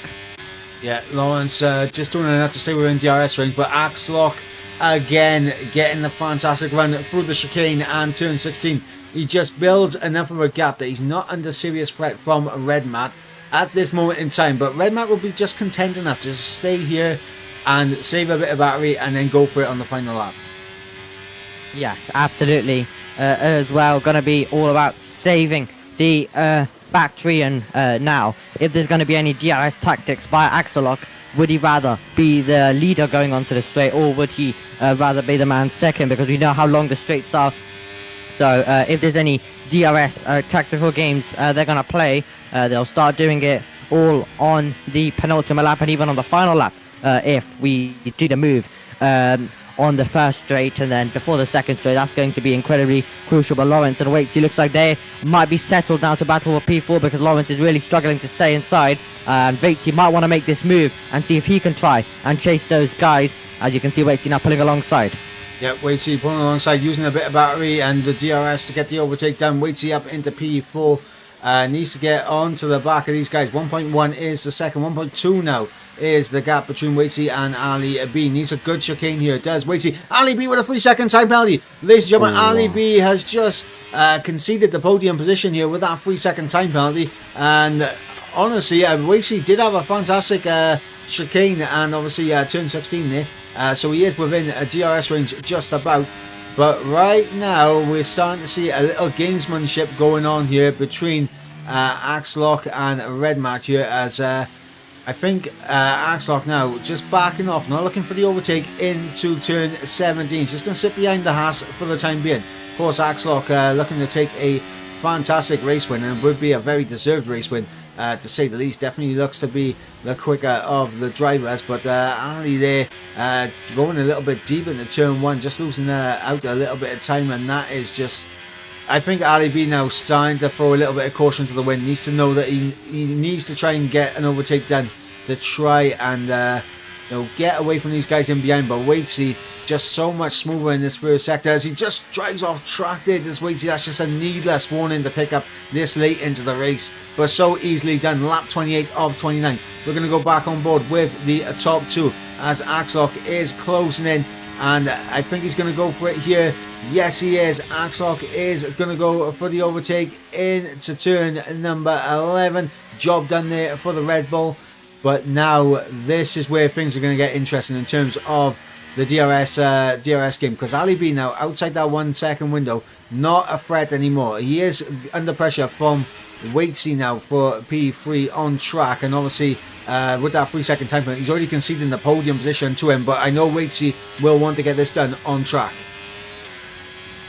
Yeah, Lawrence just doing enough to stay within DRS range, but Axellock again getting the fantastic run through the chicane and turn 16. He just builds enough of a gap that he's not under serious threat from Red Matt at this moment in time. But Red Matt will be just content enough to just stay here and save a bit of battery and then go for it on the final lap. Yes, absolutely. As well, going to be all about saving the factory and now, if there's going to be any DRS tactics by Axellock, would he rather be the leader going onto the straight, or would he rather be the man second? Because we know how long the straights are. So if there's any DRS tactical games they're going to play, they'll start doing it all on the penultimate lap and even on the final lap if we do the move on the first straight and then before the second straight. That's going to be incredibly crucial. But Lawrence and Waitsy looks like they might be settled now to battle for P4 because Lawrence is really struggling to stay inside, and Waitsy might want to make this move and see if he can try and chase those guys. As you can see, Waitsy now pulling alongside. Yeah, Waitsy pulling alongside, using a bit of battery and the DRS to get the overtake done. Waitsy up into P4. Needs to get on to the back of these guys. 1.1 is the second. 1.2 now is the gap between Waitsy and Ali B. Needs a good chicane here. Does Waitsy. Ali B with a 3-second time penalty. Ladies and gentlemen, Ali B has just conceded the podium position here with that 3-second time penalty. And honestly, Waitsy did have a fantastic chicane and obviously turn 16 there. So he is within a DRS range just about. But right now, we're starting to see a little gamesmanship going on here between Axellock and Redmat here, as I think Axellock now just backing off, not looking for the overtake into turn 17. Just going to sit behind the Haas for the time being. Of course, Axellock looking to take a fantastic race win, and would be a very deserved race win. To say the least. Definitely looks to be the quicker of the drivers, but Ali there going a little bit deep into turn 1, just losing out a little bit of time, and that is just, I think Ali B now starting to throw a little bit of caution to the wind. Needs to know that he needs to try and get an overtake done to try and get away from these guys in behind. But Waitsy just so much smoother in this first sector as he just drives off track there. This Waitsy, that's just a needless warning to pick up this late into the race, but so easily done. Lap 28 of 29. We're going to go back on board with the top two as Axellock is closing in, and I think he's going to go for it here. Yes, he is. Axellock is going to go for the overtake into turn number 11. Job done there for the Red Bull. But now this is where things are going to get interesting in terms of the DRS game, because Ali B now outside that 1 second window, not a threat anymore. He is under pressure from Waitsy now for P3 on track, and obviously with that 3 second time penalty, he's already conceding the podium position to him, but I know Waitsy will want to get this done on track.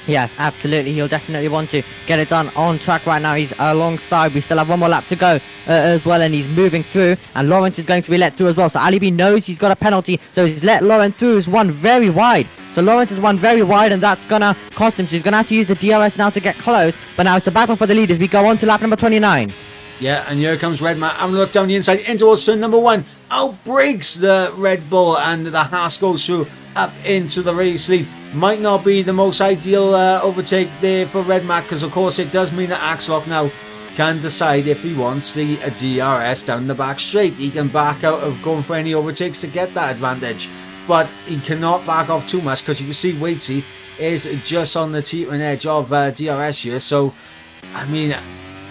Yes, absolutely. He'll definitely want to get it done on track right now. He's alongside. We still have one more lap to go as well, and he's moving through. And Lawrence is going to be let through as well. So Ali B knows he's got a penalty, so he's let Lawrence through. He's one very wide. So Lawrence is one very wide, and that's going to cost him. So he's going to have to use the DRS now to get close. But now it's the battle for the lead as we go on to lap number 29. Yeah, and here comes Redmat. Having a look down the inside in towards turn number 1. Outbreaks the Red Bull, and the Haas goes through up into the race lead. Might not be the most ideal overtake there for Redmat, because of course it does mean that Axellock now can decide if he wants the DRS down the back straight. He can back out of going for any overtakes to get that advantage, but he cannot back off too much, because you can see Waitsy is just on the teetering edge of DRS here. So I mean,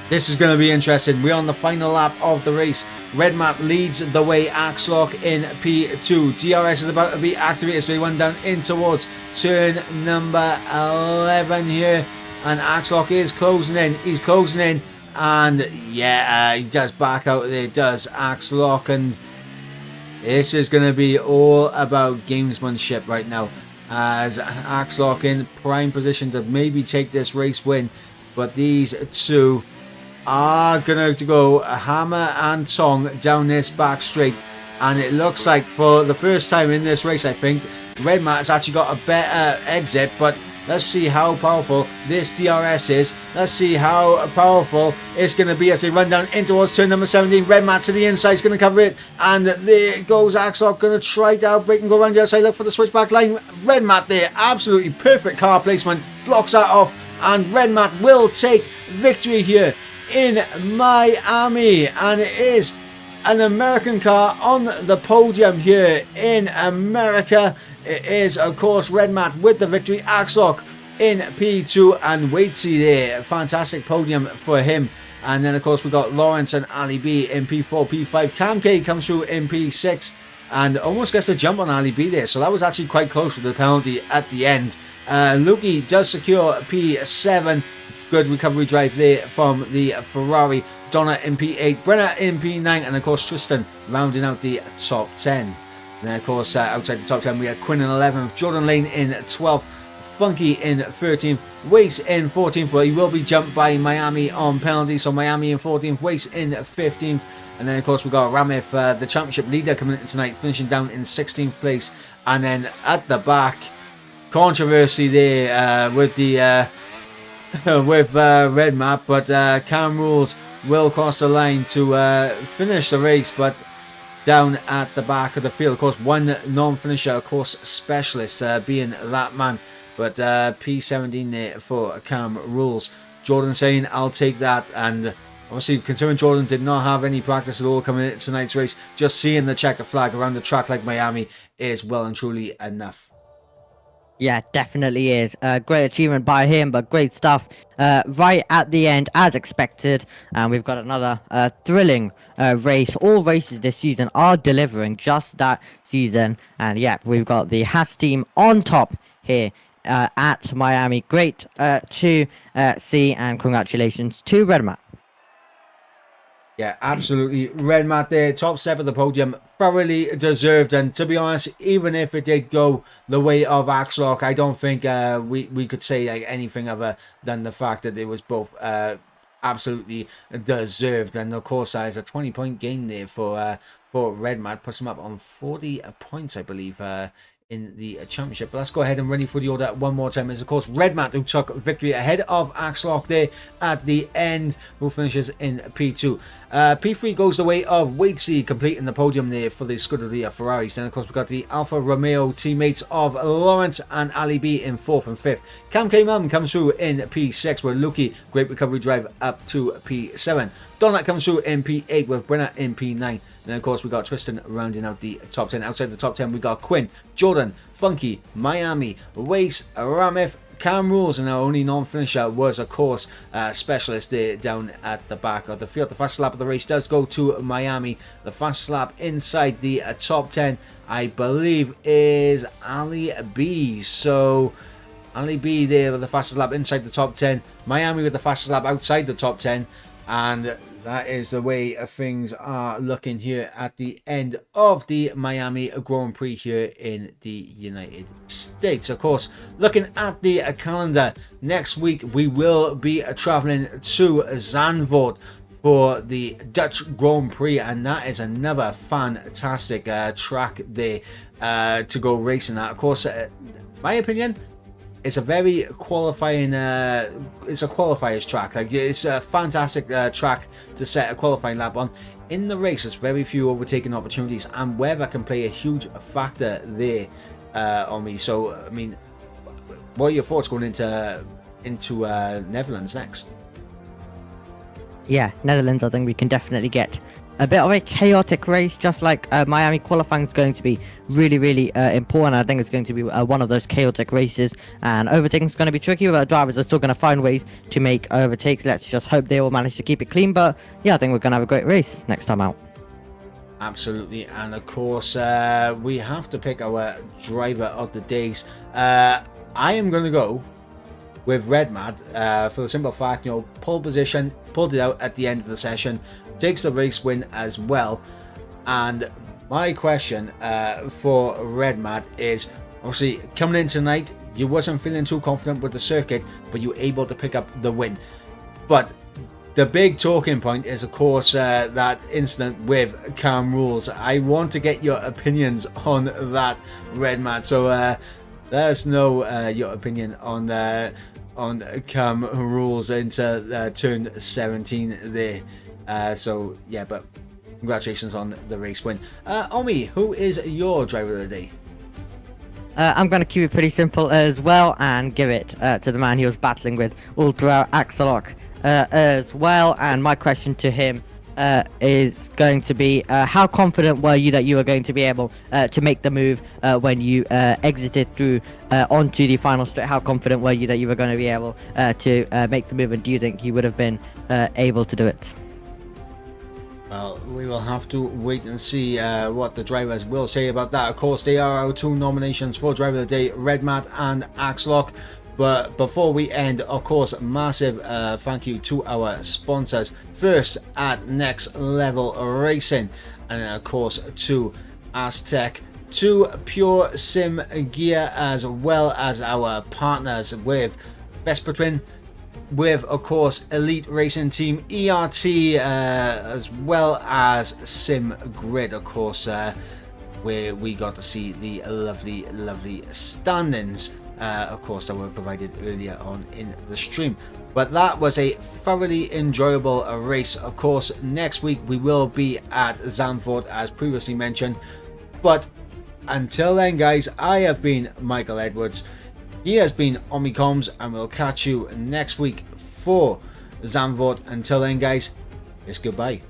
this is going to be interesting. We're on the final lap of the race. Redmat leads the way. Axellock in P2. DRS is about to be activated, so he went down in towards turn number 11 here. And Axellock is closing in. He's closing in. And yeah, he does back out there. Does Axellock. And this is going to be all about gamesmanship right now, as Axellock in prime position to maybe take this race win. But these two are going to go hammer and tong down this back straight, and it looks like for the first time in this race, I think Redmat has actually got a better exit. But let's see how powerful this DRS is. Let's see how powerful it's going to be as they run down in towards turn number 17. Redmat to the inside is going to cover it, and there goes Axellock, going to try to outbrake and go around the outside, look for the switchback line. Redmat there, absolutely perfect car placement, blocks that off, and Redmat will take victory here in Miami, and it is an American car on the podium here in America. It is of course Redmat with the victory. Axellock in P2 and Waitsy there, fantastic podium for him. And then of course we got Lawrence and Ali B in P4, P5. Cam K comes through in P6 and almost gets a jump on Ali B there, so that was actually quite close with the penalty at the end. Lukey does secure P7. Good recovery drive there from the Ferrari. Donna in P8, Brenna in P9, and of course Tristan rounding out the top 10. And then of course outside the top 10 we had Quinn in 11th, Jordan Lane in 12th, Funky in 13th, Wace in 14th, but he will be jumped by Miami on penalty, so Miami in 14th, Wace in 15th. And then of course we got Ramif, the championship leader, coming in tonight, finishing down in 16th place. And then at the back, controversy there with the with Red Map, but Cam Rules will cross the line to finish the race, but down at the back of the field, of course, one non-finisher, of course, specialist being that man, but P17 there for Cam Rules. Jordan saying, I'll take that, and obviously, considering Jordan did not have any practice at all coming into tonight's race, just seeing the checker flag around the track like Miami is well and truly enough. Yeah, definitely is. Great achievement by him, but great stuff right at the end, as expected. And we've got another thrilling race. All races this season are delivering just that season. And yeah, we've got the Haas team on top here at Miami. Great to see, and congratulations to Red Mat. Yeah, absolutely. Red Mat there, top step of the podium, thoroughly deserved. And to be honest, even if it did go the way of Axlock, I don't think we could say like anything other than the fact that it was both absolutely deserved. And of course, there's a 20-point gain there for Red Mat, puts him up on 40 points, I believe, in the championship. But let's go ahead and run you through the order one more time. It's of course Red Mat who took victory ahead of Axlock there at the end, who finishes in P2. P3 goes the way of Wadesy, completing the podium there for the Scuderia Ferraris. Then of course we've got the Alfa Romeo teammates of Lawrence and Ali B in 4th and 5th. Cam K Mum comes through in P6 with Luki, great recovery drive up to P7. Donut comes through in P8 with Brenna in P9. Then of course we got Tristan rounding out the top 10. Outside the top 10 we got Quinn, Jordan, Funky, Miami, Wace, Ramif, Cam Rules, and our only non-finisher was of course specialist there down at the back of the field. The fastest lap of the race does go to Miami. The fastest lap inside the top 10 I believe is Ali B. So Ali B there with the fastest lap inside the top 10, Miami with the fastest lap outside the top 10, and that is the way things are looking here at the end of the Miami Grand Prix here in the United States. Of course, looking at the calendar, next week we will be traveling to Zandvoort for the Dutch Grand Prix, and that is another fantastic track there to go racing at. Of course, my opinion, it's a very qualifying, it's a qualifier's track. Like, it's a fantastic track to set a qualifying lap on. In the race, there's very few overtaking opportunities, and weather can play a huge factor there on me. So, I mean, what are your thoughts going into Netherlands next? Yeah, Netherlands, I think we can definitely get a bit of a chaotic race, just like Miami. Qualifying is going to be really important. I think it's going to be one of those chaotic races, and overtaking is going to be tricky, but drivers are still going to find ways to make overtakes. Let's just hope they all manage to keep it clean. But yeah, I think we're going to have a great race next time out. Absolutely. And of course we have to pick our driver of the days. I am going to go with Red Mad for the simple fact, you know, pole position, pulled it out at the end of the session, takes the race win as well. And my question for Red Mad is, obviously coming in tonight, you wasn't feeling too confident with the circuit, but you were able to pick up the win. But the big talking point is of course that incident with Cam Rules. I want to get your opinions on that, Red Mad. So let us know your opinion on Cam Rules into turn 17 there. So yeah, but congratulations on the race win. Omi, who is your driver of the day? I'm going to keep it pretty simple as well, and give it to the man he was battling with all throughout Axelock as well. And my question to him is going to be, how confident were you that you were going to be able to make the move when you exited through onto the final straight? How confident were you that you were going to be able to make the move, and do you think you would have been able to do it? Well, we will have to wait and see what the drivers will say about that. Of course, they are our two nominations for driver of the day, Red Mat and Axelock. But before we end, of course, massive thank you to our sponsors. First, at Next Level Racing, and of course to Aztec, to Pure Sim Gear, as well as our partners with Vespa Twin, with of course Elite Racing Team, ERT, as well as Sim Grid, of course, where we got to see the lovely standings, of course, that were provided earlier on in the stream. But that was a thoroughly enjoyable race. Of course, next week we will be at Zandvoort, as previously mentioned. But until then, guys, I have been Michael Edwards. He has been Omnicoms, and we'll catch you next week for Zandvoort. Until then, guys, it's goodbye.